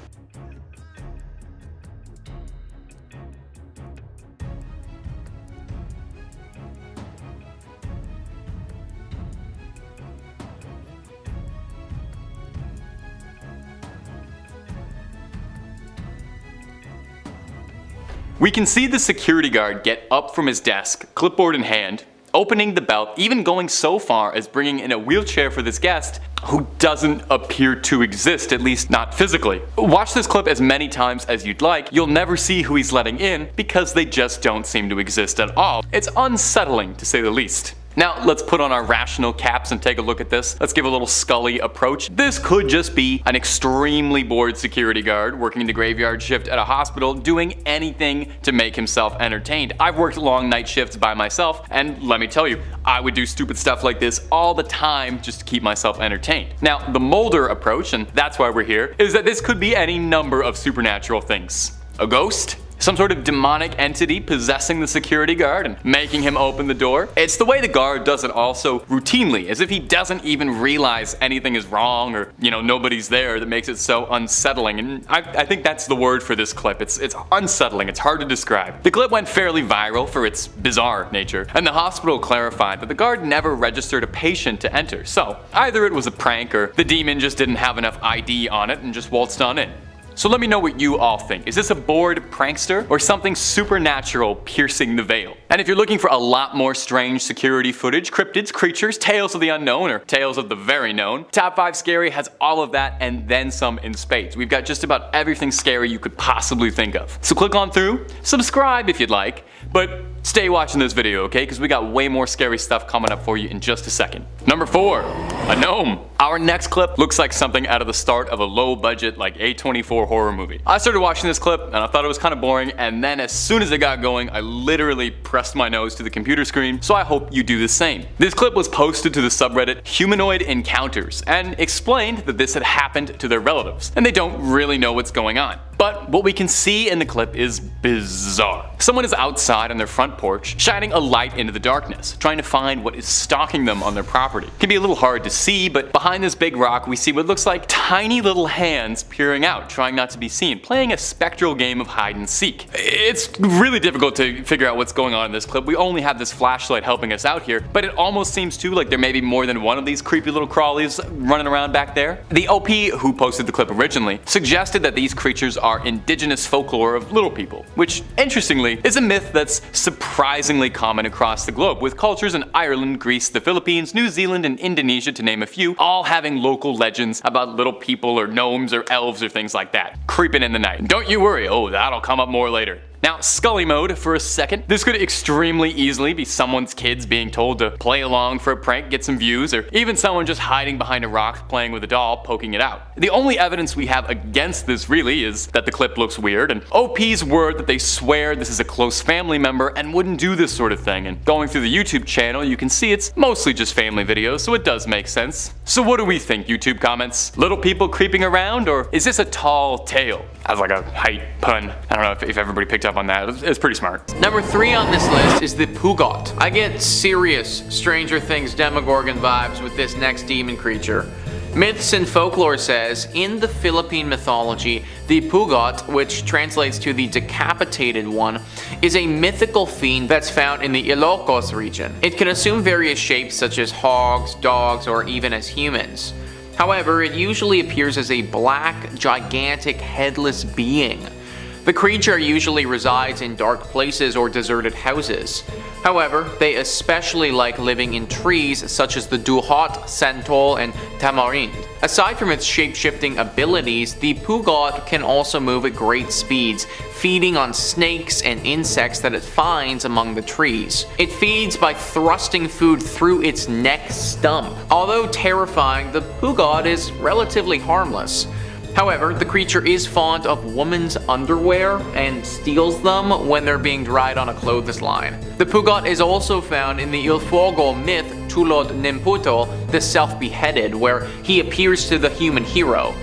We can see the security guard get up from his desk, clipboard in hand, opening the belt, even going so far as bringing in a wheelchair for this guest who doesn't appear to exist, at least not physically. Watch this clip as many times as you'd like, you'll never see who he's letting in because they just don't seem to exist at all. It's unsettling to say the least. Now, let's put on our rational caps and take a look at this. Let's give a little Scully approach. This could just be an extremely bored security guard working the graveyard shift at a hospital, doing anything to make himself entertained. I've worked long night shifts by myself, and let me tell you, I would do stupid stuff like this all the time just to keep myself entertained. Now, the Mulder approach, and that's why we're here, is that this could be any number of supernatural things. A ghost? Some sort of demonic entity possessing the security guard and making him open the door. It's the way the guard does it also routinely, as if he doesn't even realize anything is wrong or, nobody's there, that makes it so unsettling. And I think that's the word for this clip. It's unsettling. It's hard to describe. The clip went fairly viral for its bizarre nature, and the hospital clarified that the guard never registered a patient to enter. So either it was a prank or the demon just didn't have enough ID on it and just waltzed on in. So let me know what you all think. Is this a bored prankster or something supernatural piercing the veil? And if you're looking for a lot more strange security footage, cryptids, creatures, tales of the unknown, or tales of the very known, Top 5 Scary has all of that and then some in spades. We've got just about everything scary you could possibly think of. So click on through, subscribe if you'd like, but stay watching this video, okay? Because we got way more scary stuff coming up for you in just a second. Number 4, a gnome. Our next clip looks like something out of the start of a low budget like A24 horror movie. I started watching this clip and I thought it was kind of boring, and then as soon as it got going, I literally pressed my nose to the computer screen, so I hope you do the same. This clip was posted to the subreddit Humanoid Encounters and explained that this had happened to their relatives, and they don't really know what's going on. But what we can see in the clip is bizarre. Someone is outside on their front porch, shining a light into the darkness, trying to find what is stalking them on their property. It can be a little hard to see, but behind this big rock we see what looks like tiny little hands peering out, trying not to be seen, playing a spectral game of hide and seek. It's really difficult to figure out what's going on in this clip. We only have this flashlight helping us out here, but it almost seems too like there may be more than one of these creepy little crawlies running around back there. The OP who posted the clip originally suggested that these creatures are indigenous folklore of little people, which, interestingly, is a myth that's surprisingly common across the globe, with cultures in Ireland, Greece, the Philippines, New Zealand, and Indonesia, to name a few, all having local legends about little people or gnomes or elves or things like that, creeping in the night. Don't you worry, oh, that'll come up more later. Now, Scully mode for a second. This could extremely easily be someone's kids being told to play along for a prank, get some views, or even someone just hiding behind a rock playing with a doll, poking it out. The only evidence we have against this really is that the clip looks weird, and OP's word that they swear this is a close family member and wouldn't do this sort of thing. And going through the YouTube channel, you can see it's mostly just family videos, so it does make sense. So what do we think, YouTube comments? Little people creeping around, or is this a tall tale? As like a height pun. I don't know if everybody picked up on that. It's pretty smart. Number 3 on this list is the Puggot. I get serious Stranger Things Demogorgon vibes with this next demon creature. Myths and folklore says, in the Philippine mythology, the Puggot, which translates to the decapitated one, is a mythical fiend that's found in the Ilocos region. It can assume various shapes such as hogs, dogs, or even as humans. However, it usually appears as a black, gigantic, headless being. The creature usually resides in dark places or deserted houses. However, they especially like living in trees such as the duhot, santol, and tamarind. Aside from its shape-shifting abilities, the Puggot can also move at great speeds, feeding on snakes and insects that it finds among the trees. It feeds by thrusting food through its neck stump. Although terrifying, the Puggot is relatively harmless. However, the creature is fond of women's underwear and steals them when they're being dried on a clothesline. The Puggot is also found in the Il Fuego myth Tulod Nimputo, the self-beheaded, where he appears to the human hero.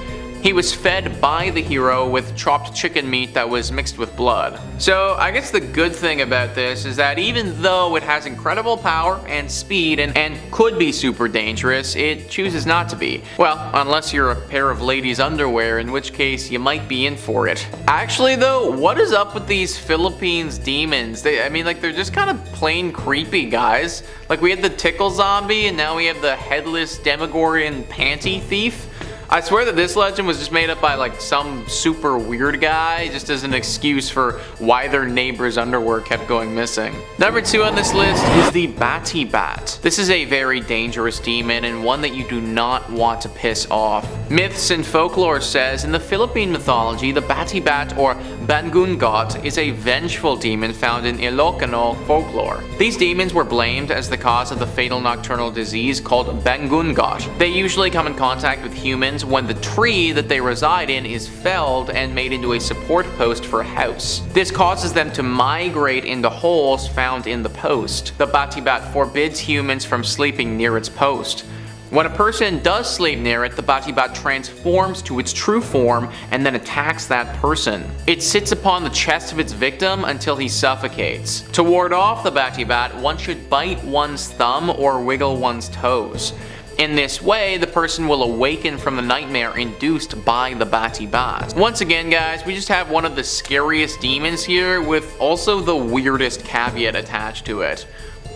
He was fed by the hero with chopped chicken meat that was mixed with blood. So I guess the good thing about this is that even though it has incredible power and speed and could be super dangerous, it chooses not to be. Well, unless you're a pair of ladies' underwear, in which case you might be in for it. Actually though, what is up with these Philippines demons? They're just kind of plain creepy, guys. Like, we had the tickle zombie and now we have the headless Demogorgon panty thief. I swear that this legend was just made up by like some super weird guy just as an excuse for why their neighbor's underwear kept going missing. Number 2 on this list is the BatiBat. This is a very dangerous demon and one that you do not want to piss off. Myths and folklore says in the Philippine mythology, the BatiBat or Bangun Goat is a vengeful demon found in Ilocano folklore. These demons were blamed as the cause of the fatal nocturnal disease called Bangun Goat. They usually come in contact with humans when the tree that they reside in is felled and made into a support post for a house. This causes them to migrate into holes found in the post. The BatiBat forbids humans from sleeping near its post. When a person does sleep near it, the BatiBat transforms to its true form and then attacks that person. It sits upon the chest of its victim until he suffocates. To ward off the BatiBat, one should bite one's thumb or wiggle one's toes. In this way, the person will awaken from the nightmare induced by the BatiBat. Once again, guys, we just have one of the scariest demons here with also the weirdest caveat attached to it.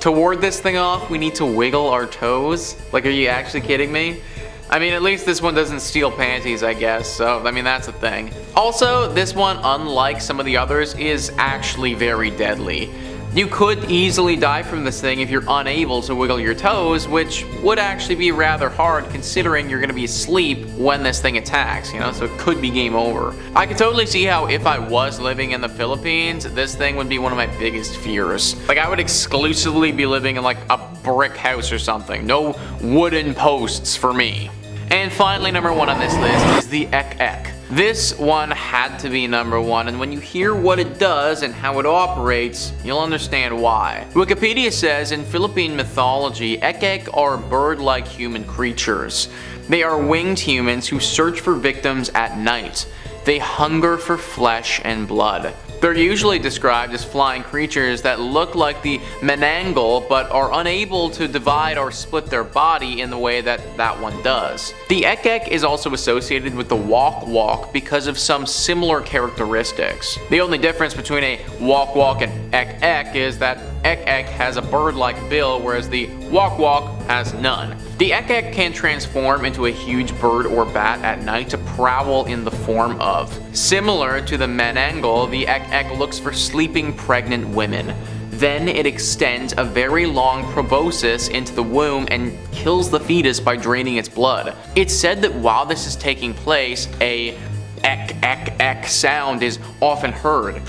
To ward this thing off, we need to wiggle our toes? Like, are you actually kidding me? I mean, at least this one doesn't steal panties, I guess, so, that's a thing. Also, this one, unlike some of the others, is actually very deadly. You could easily die from this thing if you're unable to wiggle your toes, which would actually be rather hard considering you're going to be asleep when this thing attacks, so it could be game over. I could totally see how if I was living in the Philippines, this thing would be one of my biggest fears. Like, I would exclusively be living in like a brick house or something. No wooden posts for me. And finally, number 1 on this list is the Ek. This one had to be number 1, and when you hear what it does and how it operates, you'll understand why. Wikipedia says in Philippine mythology, Ek are bird-like human creatures. They are winged humans who search for victims at night. They hunger for flesh and blood. They're usually described as flying creatures that look like the Menangle but are unable to divide or split their body in the way that one does. The Ek is also associated with the Walk because of some similar characteristics. The only difference between a Walk and Ek is that Ek has a bird-like bill, whereas the Walk has none. The ek can transform into a huge bird or bat at night to prowl in the form of. Similar to the menangle, the ek looks for sleeping pregnant women. Then it extends a very long proboscis into the womb and kills the fetus by draining its blood. It's said that while this is taking place, a ek sound is often heard.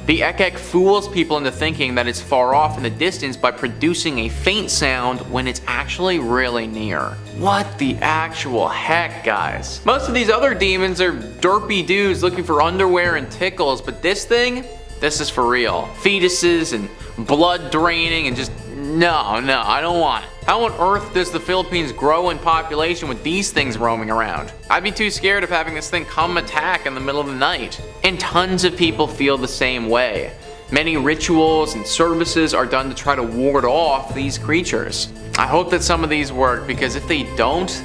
The ek fools people into thinking that it's far off in the distance by producing a faint sound when it's actually really near. What the actual heck, guys? Most of these other demons are derpy dudes looking for underwear and tickles, but this thing? This is for real. Fetuses and blood draining and just no, I don't want it. How on earth does the Philippines grow in population with these things roaming around? I'd be too scared of having this thing come attack in the middle of the night. And tons of people feel the same way. Many rituals and services are done to try to ward off these creatures. I hope that some of these work, because if they don't,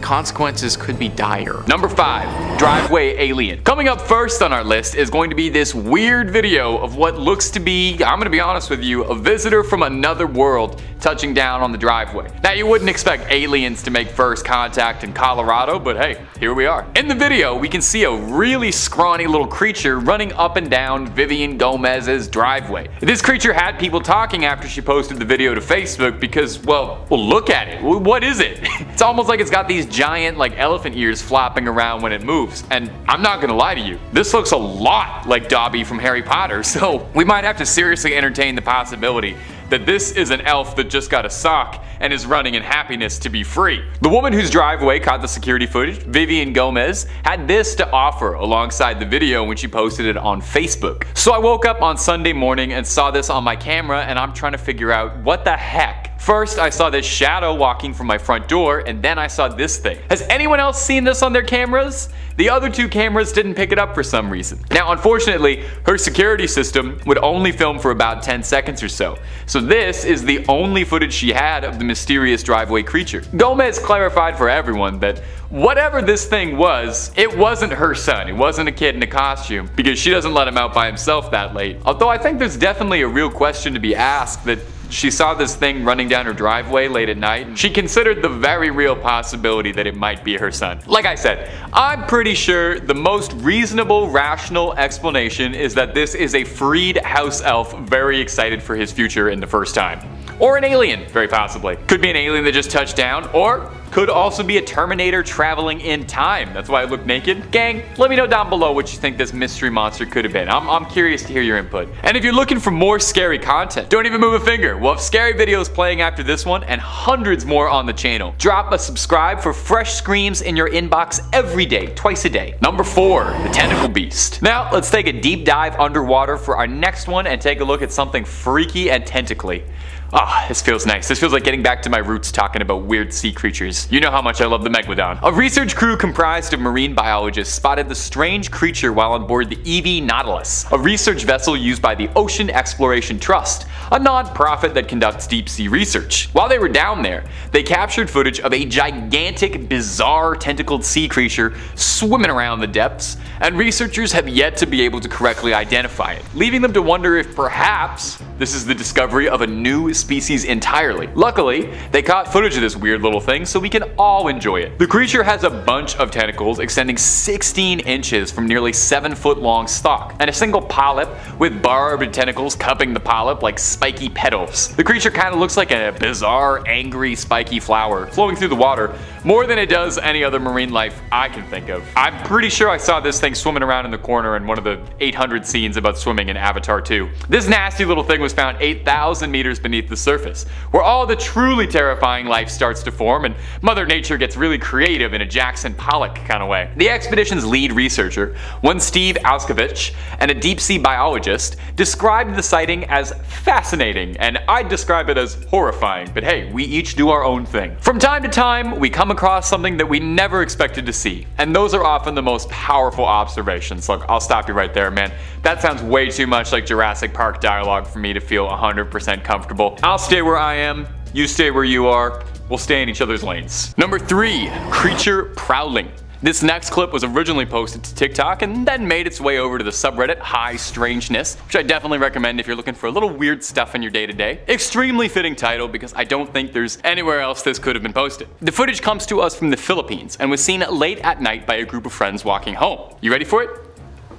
consequences could be dire. Number 5, driveway alien. Coming up first on our list is going to be this weird video of what looks to be, I'm gonna be honest with you, a visitor from another world touching down on the driveway. Now you wouldn't expect aliens to make first contact in Colorado, but hey, here we are. In the video, we can see a really scrawny little creature running up and down Vivian Gomez's driveway. This creature had people talking after she posted the video to Facebook because, well, look at it. What is it? It's almost like it's got these giant like elephant ears flopping around when it moves. And I'm not gonna lie to you, this looks a lot like Dobby from Harry Potter, so we might have to seriously entertain the possibility that this is an elf that just got a sock and is running in happiness to be free. The woman whose driveway caught the security footage, Vivian Gomez, had this to offer alongside the video when she posted it on Facebook. So I woke up on Sunday morning and saw this on my camera, and I'm trying to figure out what the heck. First, I saw this shadow walking from my front door, and then I saw this thing. Has anyone else seen this on their cameras? The other two cameras didn't pick it up for some reason. Now, unfortunately, her security system would only film for about 10 seconds or so. So this is the only footage she had of the mysterious driveway creature. Gomez clarified for everyone that whatever this thing was, it wasn't her son. It wasn't a kid in a costume, because she doesn't let him out by himself that late. Although I think there's definitely a real question to be asked that she saw this thing running down her driveway late at night, and she considered the very real possibility that it might be her son. Like I said, I'm pretty sure the most reasonable, rational explanation is that this is a freed house elf very excited for his future in the first time. Or an alien, very possibly. Could be an alien that just touched down, or could also be a Terminator traveling in time. That's why I look naked. Gang, let me know down below what you think this mystery monster could have been. I'm curious to hear your input. And if you're looking for more scary content, don't even move a finger. We'll have scary videos playing after this one and hundreds more on the channel. Drop a subscribe for fresh screams in your inbox every day, twice a day. Number 4, the tentacle beast. Now, let's take a deep dive underwater for our next one and take a look at something freaky and tentacly. Ah, this feels nice. This feels like getting back to my roots talking about weird sea creatures. You know how much I love the Megalodon. A research crew comprised of marine biologists spotted the strange creature while on board the EV Nautilus, a research vessel used by the Ocean Exploration Trust, a non-profit that conducts deep sea research. While they were down there, they captured footage of a gigantic, bizarre, tentacled sea creature swimming around the depths, and researchers have yet to be able to correctly identify it, leaving them to wonder if perhaps this is the discovery of a new species entirely. Luckily, they caught footage of this weird little thing so we can all enjoy it. The creature has a bunch of tentacles extending 16 inches from nearly 7-foot long stalk, and a single polyp with barbed tentacles cupping the polyp like spiky petals. The creature kind of looks like a bizarre, angry, spiky flower flowing through the water more than it does any other marine life I can think of. I'm pretty sure I saw this thing swimming around in the corner in one of the 800 scenes about swimming in Avatar 2. This nasty little thing was found 8,000 meters beneath the surface, where all the truly terrifying life starts to form and Mother Nature gets really creative in a Jackson Pollock kind of way. The expedition's lead researcher, one Steve Alskovich, and a deep sea biologist, described the sighting as fascinating, and I'd describe it as horrifying, but hey, we each do our own thing. From time to time, we come across something that we never expected to see, and those are often the most powerful observations. Look, I'll stop you right there, man. That sounds way too much like Jurassic Park dialogue for me to feel 100% comfortable. I'll stay where I am, you stay where you are, we'll stay in each other's lanes. Number 3, creature prowling. This next clip was originally posted to TikTok and then made its way over to the subreddit High Strangeness, which I definitely recommend if you're looking for a little weird stuff in your day-to-day. Extremely fitting title because I don't think there's anywhere else this could have been posted. The footage comes to us from the Philippines and was seen late at night by a group of friends walking home. You ready for it?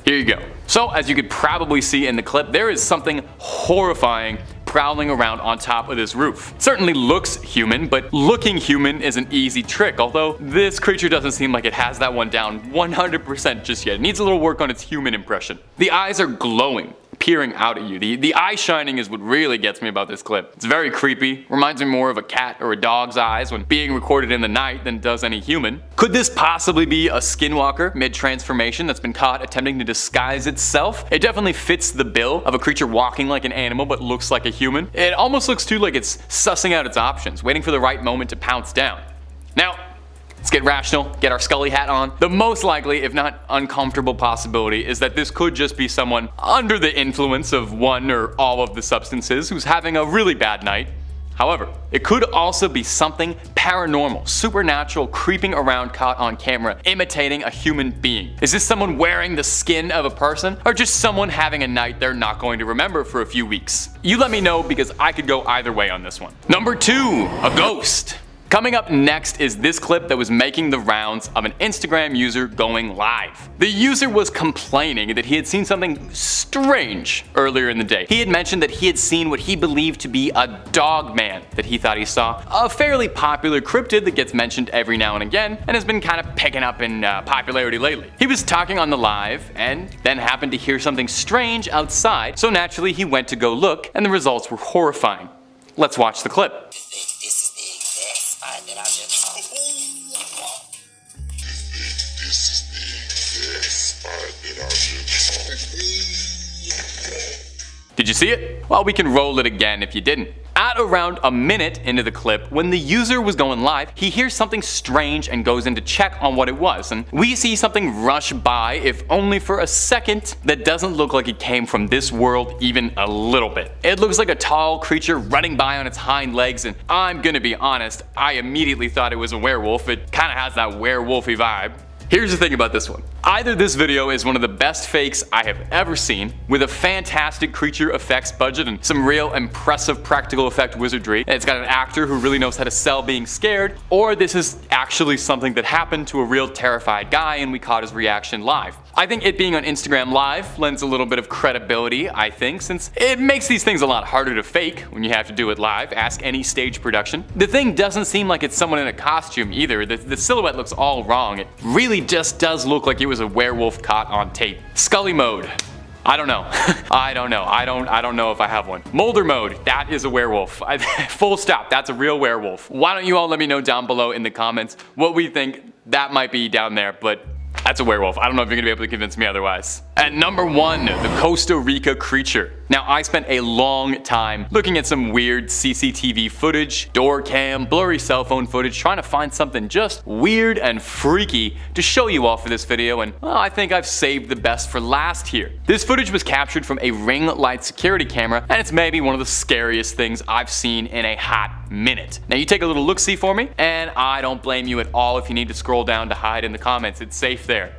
Here you go. So, as you could probably see in the clip, there is something horrifying prowling around on top of this roof. It certainly looks human, but looking human is an easy trick, although this creature doesn't seem like it has that one down 100% just yet. It needs a little work on its human impression. The eyes are glowing, peering out at you. The eye shining is what really gets me about this clip. It's very creepy, reminds me more of a cat or a dog's eyes when being recorded in the night than it does any human. Could this possibly be a Skinwalker mid-transformation that's been caught attempting to disguise itself? It definitely fits the bill of a creature walking like an animal but looks like a human. It almost looks too like it's sussing out its options, waiting for the right moment to pounce down. Now, let's get rational, get our Scully hat on. The most likely, if not uncomfortable possibility is that this could just be someone under the influence of one or all of the substances who's having a really bad night. However, it could also be something paranormal, supernatural, creeping around caught on camera, imitating a human being. Is this someone wearing the skin of a person, or just someone having a night they're not going to remember for a few weeks? You let me know because I could go either way on this one. Number 2, a ghost. Coming up next is this clip that was making the rounds of an Instagram user going live. The user was complaining that he had seen something strange earlier in the day. He had mentioned that he had seen what he believed to be a dog man that he thought he saw, a fairly popular cryptid that gets mentioned every now and again and has been kind of picking up in popularity lately. He was talking on the live and then happened to hear something strange outside, so naturally he went to go look and the results were horrifying. Let's watch the clip. Did you see it? Well, we can roll it again if you didn't. At around a minute into the clip, when the user was going live, he hears something strange and goes in to check on what it was, and we see something rush by, if only for a second, that doesn't look like it came from this world even a little bit. It looks like a tall creature running by on its hind legs, and I'm gonna be honest, I immediately thought it was a werewolf. It kinda has that werewolfy vibe. Here's the thing about this one. Either this video is one of the best fakes I have ever seen, with a fantastic creature effects budget and some real impressive practical effect wizardry, and it's got an actor who really knows how to sell being scared, or this is actually something that happened to a real terrified guy and we caught his reaction live. I think it being on Instagram Live lends a little bit of credibility, I think, since it makes these things a lot harder to fake when you have to do it live. Ask any stage production. The thing doesn't seem like it's someone in a costume either. The silhouette looks all wrong. It really just does look like it was a werewolf caught on tape. Scully mode. I don't know. I don't know. I don't know if I have one. Molder mode. That is a werewolf. Full stop. That's a real werewolf. Why don't you all let me know down below in the comments what we think that might be down there, but that's a werewolf. I don't know if you're gonna be able to convince me otherwise. At number 1, the Costa Rica creature. Now, I spent a long time looking at some weird CCTV footage, door cam, blurry cell phone footage, trying to find something just weird and freaky to show you all for this video, and well, I think I've saved the best for last here. This footage was captured from a ring light security camera, and it's maybe one of the scariest things I've seen in a hot minute. Now, you take a little look-see for me, and I don't blame you at all if you need to scroll down to hide in the comments. It's safe there.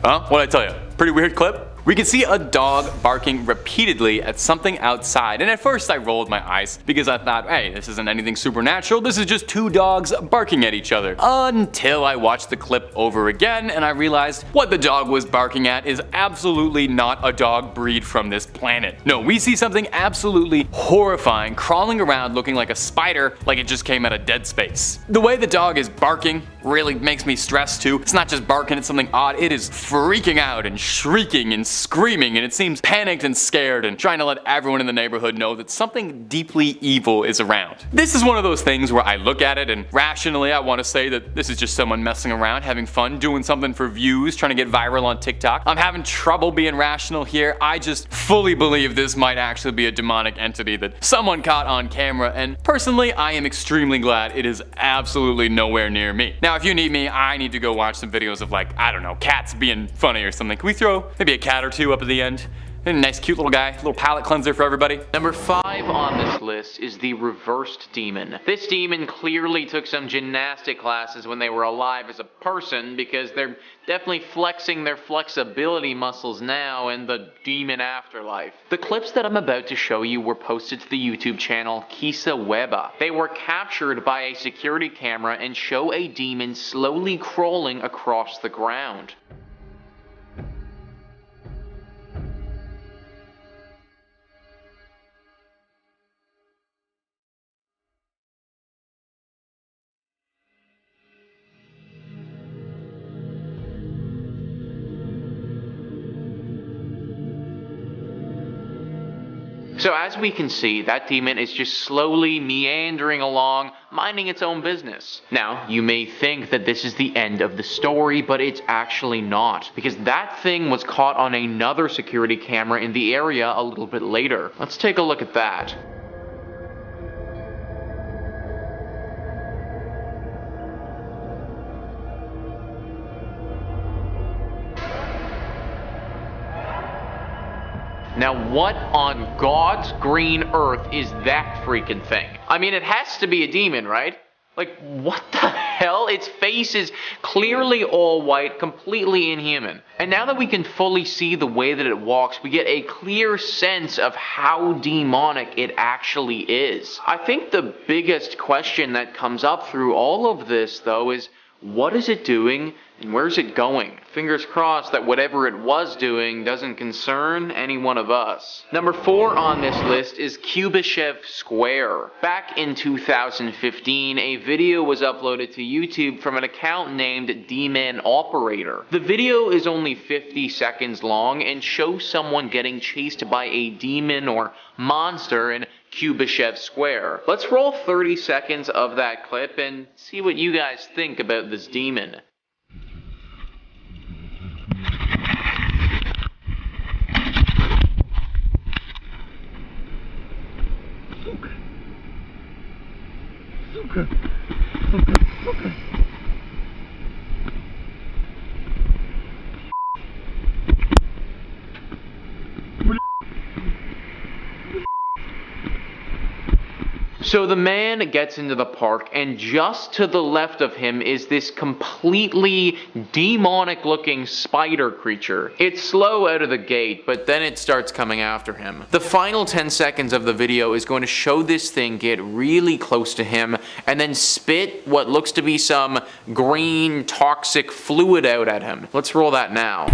Huh? What'd I tell you? Pretty weird clip? We can see a dog barking repeatedly at something outside, and at first I rolled my eyes because I thought, hey, this isn't anything supernatural, this is just 2 dogs barking at each other. Until I watched the clip over again and I realized what the dog was barking at is absolutely not a dog breed from this planet. No, we see something absolutely horrifying crawling around looking like a spider, like it just came out of Dead Space. The way the dog is barking really makes me stressed too. It's not just barking at something odd, it is freaking out and shrieking and screaming, and it seems panicked and scared and trying to let everyone in the neighborhood know that something deeply evil is around. This is one of those things where I look at it and rationally I want to say that this is just someone messing around, having fun, doing something for views, trying to get viral on TikTok. I'm having trouble being rational here. I just fully believe this might actually be a demonic entity that someone caught on camera, and personally I am extremely glad it is absolutely nowhere near me. Now, if you need me, I need to go watch some videos of, like, I don't know, cats being funny or something. Can we throw maybe a cat or 2 up at the end? A nice cute little guy, little palate cleanser for everybody. Number 5 on this list is the reversed demon. This demon clearly took some gymnastic classes when they were alive as a person, because they're definitely flexing their flexibility muscles now in the demon afterlife. The clips that I'm about to show you were posted to the YouTube channel Kisa Weba. They were captured by a security camera and show a demon slowly crawling across the ground. So as we can see, that demon is just slowly meandering along, minding its own business. Now, you may think that this is the end of the story, but it's actually not, because that thing was caught on another security camera in the area a little bit later. Let's take a look at that. Now what on God's green earth is that freaking thing? I mean, it has to be a demon, right? Like, what the hell? Its face is clearly all white, completely inhuman. And now that we can fully see the way that it walks, we get a clear sense of how demonic it actually is. I think the biggest question that comes up through all of this, though, is what is it doing and where's it going? Fingers crossed that whatever it was doing doesn't concern any one of us. Number 4 on this list is Cubish Square. Back in 2015, a video was uploaded to YouTube from an account named D-Man Operator. The video is only 50 seconds long and shows someone getting chased by a demon or monster in Cubish Square. Let's roll 30 seconds of that clip and see what you guys think about this demon. So the man gets into the park, and just to the left of him is this completely demonic looking spider creature. It's slow out of the gate, but then it starts coming after him. The final 10 seconds of the video is going to show this thing get really close to him and then spit what looks to be some green toxic fluid out at him. Let's roll that now.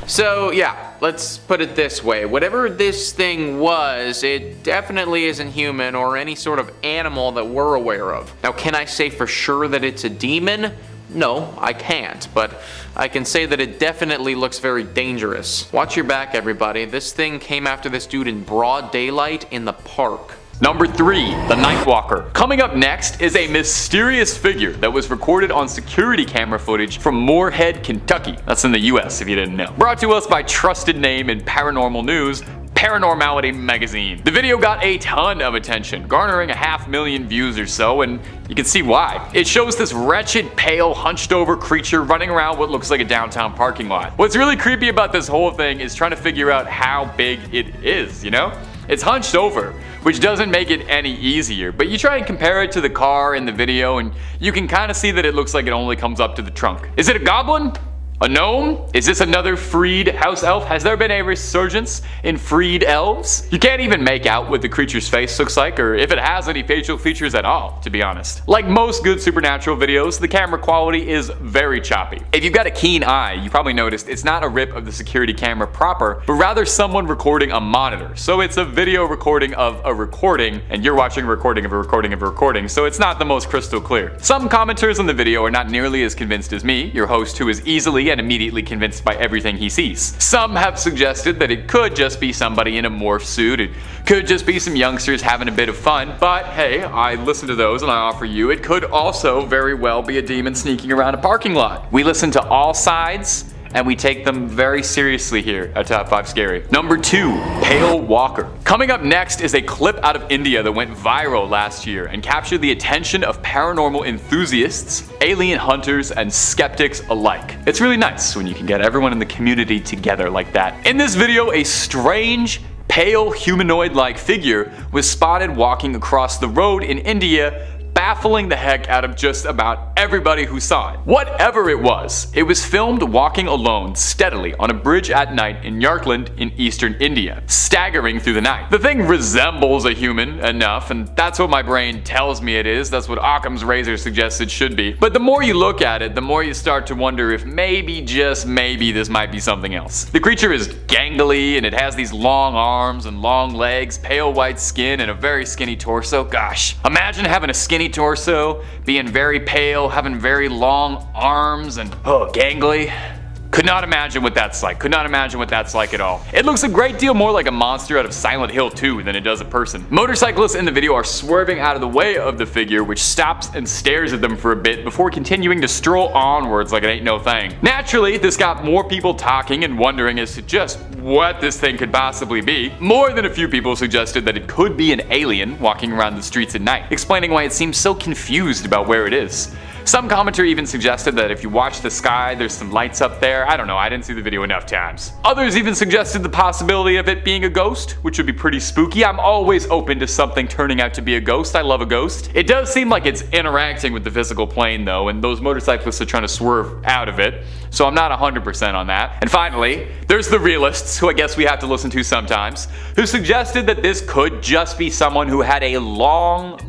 So yeah, let's put it this way. Whatever this thing was, it definitely isn't human or any sort of animal that we're aware of. Now, can I say for sure that it's a demon? No, I can't, but I can say that it definitely looks very dangerous. Watch your back, everybody. This thing came after this dude in broad daylight in the park. Number 3, the Nightwalker. Coming up next is a mysterious figure that was recorded on security camera footage from Moorhead, Kentucky. That's in the US if you didn't know. Brought to us by trusted name in paranormal news, Paranormality Magazine. The video got a ton of attention, garnering 500,000 views or so, and you can see why. It shows this wretched, pale, hunched over creature running around what looks like a downtown parking lot. What's really creepy about this whole thing is trying to figure out how big it is, you know? It's hunched over, which doesn't make it any easier, but you try and compare it to the car in the video and you can kind of see that it looks like it only comes up to the trunk. Is it a goblin? A gnome? Is this another freed house elf? Has there been a resurgence in freed elves? You can't even make out what the creature's face looks like, or if it has any facial features at all, to be honest. Like most good supernatural videos, the camera quality is very choppy. If you've got a keen eye, you probably noticed it's not a rip of the security camera proper, but rather someone recording a monitor. So it's a video recording of a recording, and you're watching a recording of a recording of a recording, so it's not the most crystal clear. Some commenters on the video are not nearly as convinced as me, your host, who is easily and immediately convinced by everything he sees. Some have suggested that it could just be somebody in a morph suit, it could just be some youngsters having a bit of fun, but hey, I listen to those and I offer you, it could also very well be a demon sneaking around a parking lot. We listen to all sides, and we take them very seriously here at Top 5 Scary. Number 2, Pale Walker. Coming up next is a clip out of India that went viral last year and captured the attention of paranormal enthusiasts, alien hunters, and skeptics alike. It's really nice when you can get everyone in the community together like that. In this video, a strange, pale humanoid-like figure was spotted walking across the road in India, baffling the heck out of just about everybody who saw it. Whatever it was filmed walking alone steadily on a bridge at night in Yarkand in eastern India, staggering through the night. The thing resembles a human enough, and that's what my brain tells me it is. That's what Occam's razor suggests it should be. But the more you look at it, the more you start to wonder if maybe, just maybe, this might be something else. The creature is gangly, and it has these long arms and long legs, pale white skin, and a very skinny torso. Gosh, imagine having a skinny torso, being very pale, having very long arms, and gangly. Could not imagine what that's like. Could not imagine what that's like at all. It looks a great deal more like a monster out of Silent Hill 2 than it does a person. Motorcyclists in the video are swerving out of the way of the figure, which stops and stares at them for a bit before continuing to stroll onwards like it ain't no thing. Naturally, this got more people talking and wondering as to just what this thing could possibly be. More than a few people suggested that it could be an alien walking around the streets at night, explaining why it seems so confused about where it is. Some commenter even suggested that if you watch the sky, there's some lights up there. I don't know, I didn't see the video enough times. Others even suggested the possibility of it being a ghost, which would be pretty spooky. I'm always open to something turning out to be a ghost. I love a ghost. It does seem like it's interacting with the physical plane though, and those motorcyclists are trying to swerve out of it, so I'm not 100% on that. And finally, there's the realists, who I guess we have to listen to sometimes, who suggested that this could just be someone who had a long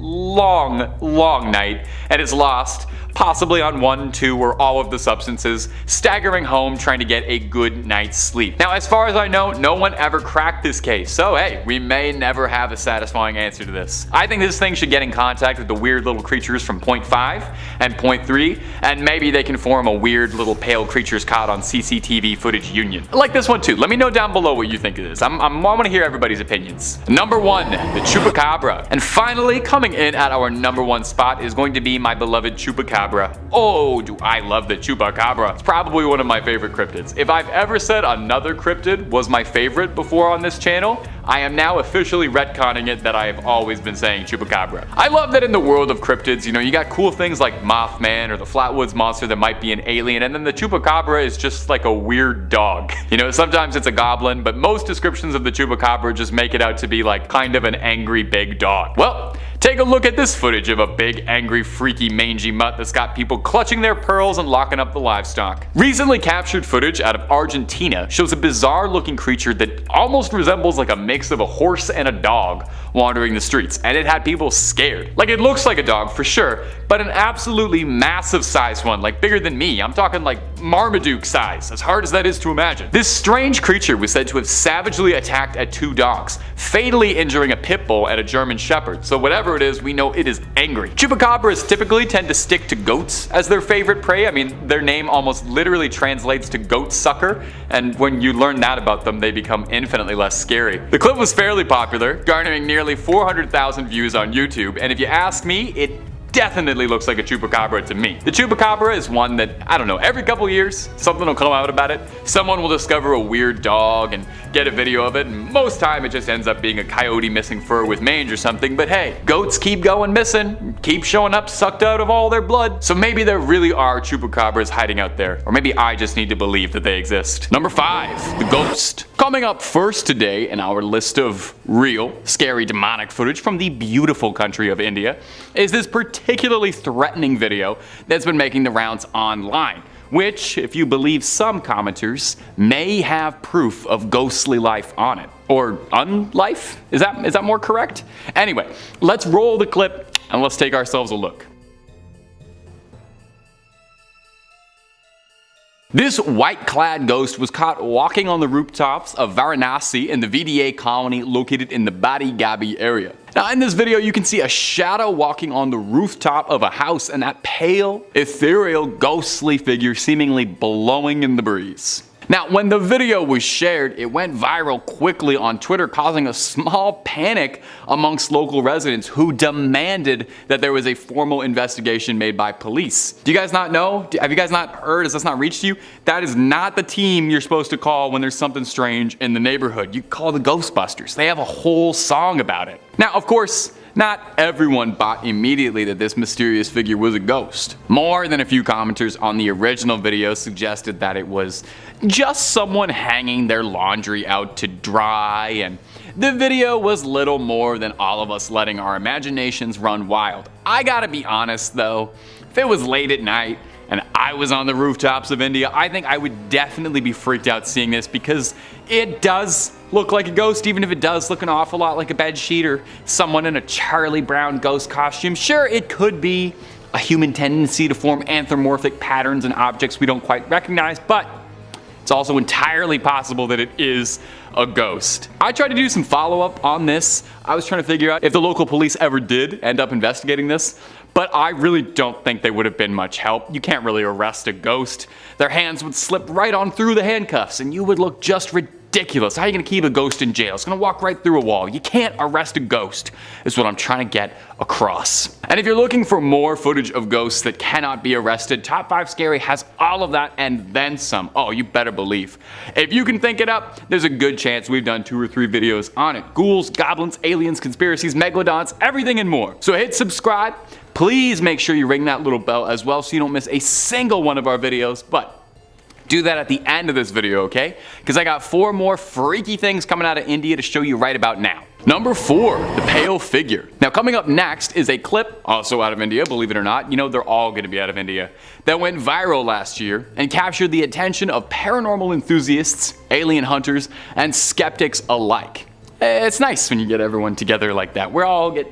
night and is lost, possibly on 1, 2, or all of the substances, staggering home trying to get a good night's sleep. Now, as far as I know, no one ever cracked this case, so hey, we may never have a satisfying answer to this. I think this thing should get in contact with the weird little creatures from Point 5 and Point 3, and maybe they can form a weird little pale creatures caught on CCTV footage union. I like this one too. Let me know down below what you think it is. I want to hear everybody's opinions. Number 1, the Chupik Cabra. And finally, coming in at our number 1 spot is going to be my beloved Chupik Cabra. Oh, do I love the Chupik Cabra. It's probably one of my favorite cryptids. If I've ever said another cryptid was my favorite before on this channel, I am now officially retconning it that I have always been saying Chupik Cabra. I love that in the world of cryptids, you got cool things like Mothman or the Flatwoods Monster that might be an alien, and then the Chupik Cabra is just like a weird dog. Sometimes it's a goblin, but most descriptions of the Chupik Cabra just make it out to be like kind of an angry big dog. Well, take a look at this footage of a big, angry, freaky, mangy mutt that's got people clutching their pearls and locking up the livestock. Recently captured footage out of Argentina shows a bizarre looking creature that almost resembles like a mix of a horse and a dog wandering the streets, and it had people scared. Like, it looks like a dog for sure, but an absolutely massive sized one, like bigger than me. I'm talking like Marmaduke size, as hard as that is to imagine. This strange creature was said to have savagely attacked at 2 dogs, fatally injuring a pit bull and a German shepherd, so whatever it is, we know it is angry. Chupacabras typically tend to stick to goats as their favorite prey. I mean, their name almost literally translates to goat sucker, and when you learn that about them, they become infinitely less scary. The clip was fairly popular, garnering nearly 400,000 views on YouTube, and if you ask me, it definitely looks like a Chupacabra to me. The Chupacabra is one that, I don't know, every couple years, something will come out about it. Someone will discover a weird dog and get a video of it, and most time it just ends up being a coyote missing fur with mange or something, but hey, goats keep going missing, keep showing up sucked out of all their blood. So maybe there really are Chupacabras hiding out there, or maybe I just need to believe that they exist. Number 5, the ghost. Coming up first today in our list of real, scary, demonic footage from the beautiful country of India is this particularly threatening video that's been making the rounds online, which, if you believe some commenters, may have proof of ghostly life on it. Or unlife? Is that more correct? Anyway, let's roll the clip and let's take ourselves a look. This white-clad ghost was caught walking on the rooftops of Varanasi in the VDA colony located in the BatiBat area. Now, in this video, you can see a shadow walking on the rooftop of a house, and that pale, ethereal, ghostly figure seemingly blowing in the breeze. Now, when the video was shared, it went viral quickly on Twitter, causing a small panic amongst local residents who demanded that there was a formal investigation made by police. Do you guys not know? Have you guys not heard? Has this not reached you? That is not the team you're supposed to call when there's something strange in the neighborhood. You call the Ghostbusters. They have a whole song about it. Now, of course, not everyone bought immediately that this mysterious figure was a ghost. More than a few commenters on the original video suggested that it was just someone hanging their laundry out to dry, and the video was little more than all of us letting our imaginations run wild. I gotta be honest though, if it was late at night and I was on the rooftops of India, I think I would definitely be freaked out seeing this, because it does look like a ghost, even if it does look an awful lot like a bedsheet or someone in a Charlie Brown ghost costume. Sure, it could be a human tendency to form anthropomorphic patterns in objects we don't quite recognize, but it's also entirely possible that it is a ghost. I tried to do some follow-up on this. I was trying to figure out if the local police ever did end up investigating this, but I really don't think they would have been much help. You can't really arrest a ghost. Their hands would slip right on through the handcuffs and you would look just ridiculous. How are you gonna keep a ghost in jail? It's gonna walk right through a wall. You can't arrest a ghost, is what I'm trying to get across. And if you're looking for more footage of ghosts that cannot be arrested, Top 5 Scary has all of that and then some. Oh, you better believe. If you can think it up, there's a good chance we've done 2 or 3 videos on it. Ghouls, goblins, aliens, conspiracies, megalodons, everything and more. So hit subscribe. Please make sure you ring that little bell as well so you don't miss a single one of our videos, but do that at the end of this video, okay? Because I got 4 more freaky things coming out of India to show you right about now. Number 4, the pale figure. Now coming up next is a clip, also out of India, believe it or not. You know they're all gonna be out of India. That went viral last year and captured the attention of paranormal enthusiasts, alien hunters, and skeptics alike. It's nice when you get everyone together like that. We all get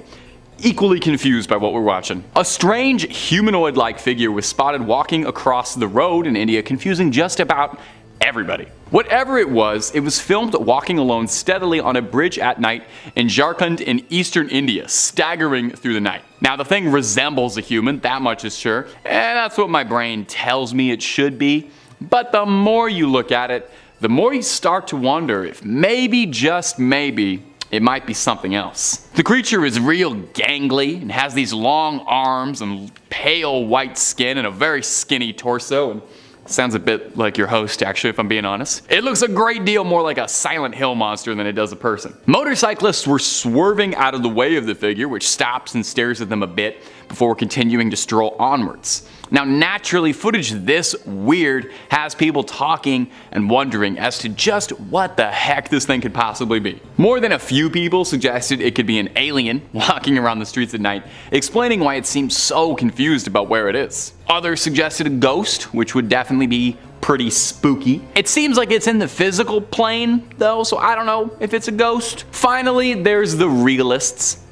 equally confused by what we're watching. A strange humanoid-like figure was spotted walking across the road in India, confusing just about everybody. Whatever it was filmed walking alone steadily on a bridge at night in Jharkhand in eastern India, staggering through the night. Now the thing resembles a human, that much is sure, and that's what my brain tells me it should be. But the more you look at it, the more you start to wonder if maybe, just maybe, it might be something else. The creature is real gangly and has these long arms and pale white skin and a very skinny torso, and sounds a bit like your host actually, if I'm being honest. It looks a great deal more like a Silent Hill monster than it does a person. Motorcyclists were swerving out of the way of the figure, which stops and stares at them a bit before continuing to stroll onwards. Now naturally, footage this weird has people talking and wondering as to just what the heck this thing could possibly be. More than a few people suggested it could be an alien walking around the streets at night, explaining why it seems so confused about where it is. Others suggested a ghost, which would definitely be pretty spooky. It seems like it's in the physical plane though, so I don't know if it's a ghost. Finally, there's the realists.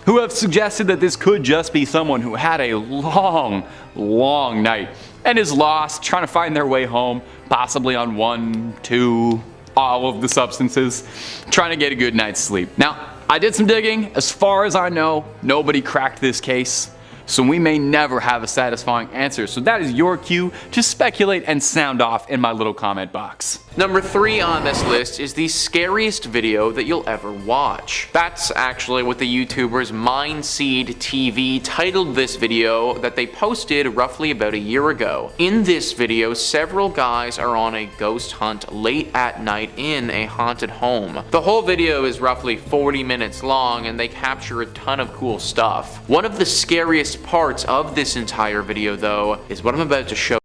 Who have suggested that this could just be someone who had a long night and is lost, trying to find their way home, possibly on 1, 2, all of the substances, trying to get a good night's sleep. Now, I did some digging. As far as I know, nobody cracked this case, so we may never have a satisfying answer. So that is your cue to speculate and sound off in my little comment box. Number 3 on this list is the scariest video that you'll ever watch. That's actually what the YouTubers Mindseed TV titled this video that they posted roughly about a year ago. In this video, several guys are on a ghost hunt late at night in a haunted home. The whole video is roughly 40 minutes long and they capture a ton of cool stuff. One of the scariest parts of this entire video though is what I'm about to show.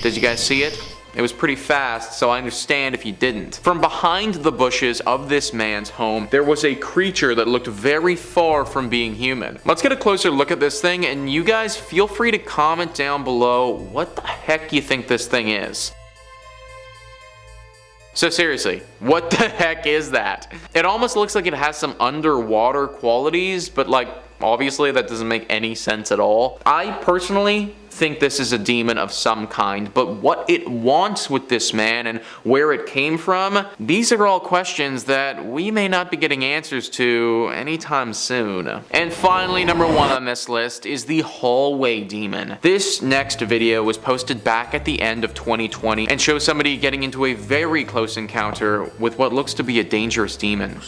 Did you guys see it? It was pretty fast, so I understand if you didn't. From behind the bushes of this man's home, there was a creature that looked very far from being human. Let's get a closer look at this thing, and you guys feel free to comment down below what the heck you think this thing is. So seriously, what the heck is that? It almost looks like it has some underwater qualities, but like, obviously that doesn't make any sense at all. I personally think this is a demon of some kind, but what it wants with this man and where it came from, these are all questions that we may not be getting answers to anytime soon. And finally, number 1 on this list is the hallway demon. This next video was posted back at the end of 2020 and shows somebody getting into a very close encounter with what looks to be a dangerous demon.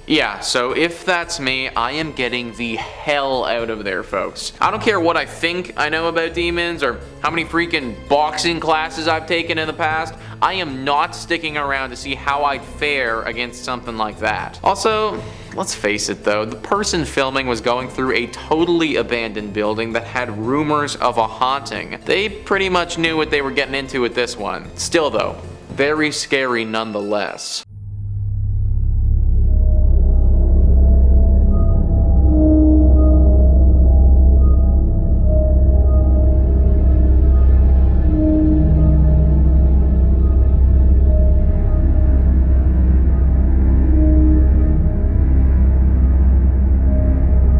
Yeah, so if that's me, I am getting the hell out of there, folks. I don't care what I think I know about demons or how many freaking boxing classes I've taken in the past. I am not sticking around to see how I'd fare against something like that. Also, let's face it though, the person filming was going through a totally abandoned building that had rumors of a haunting. They pretty much knew what they were getting into with this one. Still though, very scary nonetheless.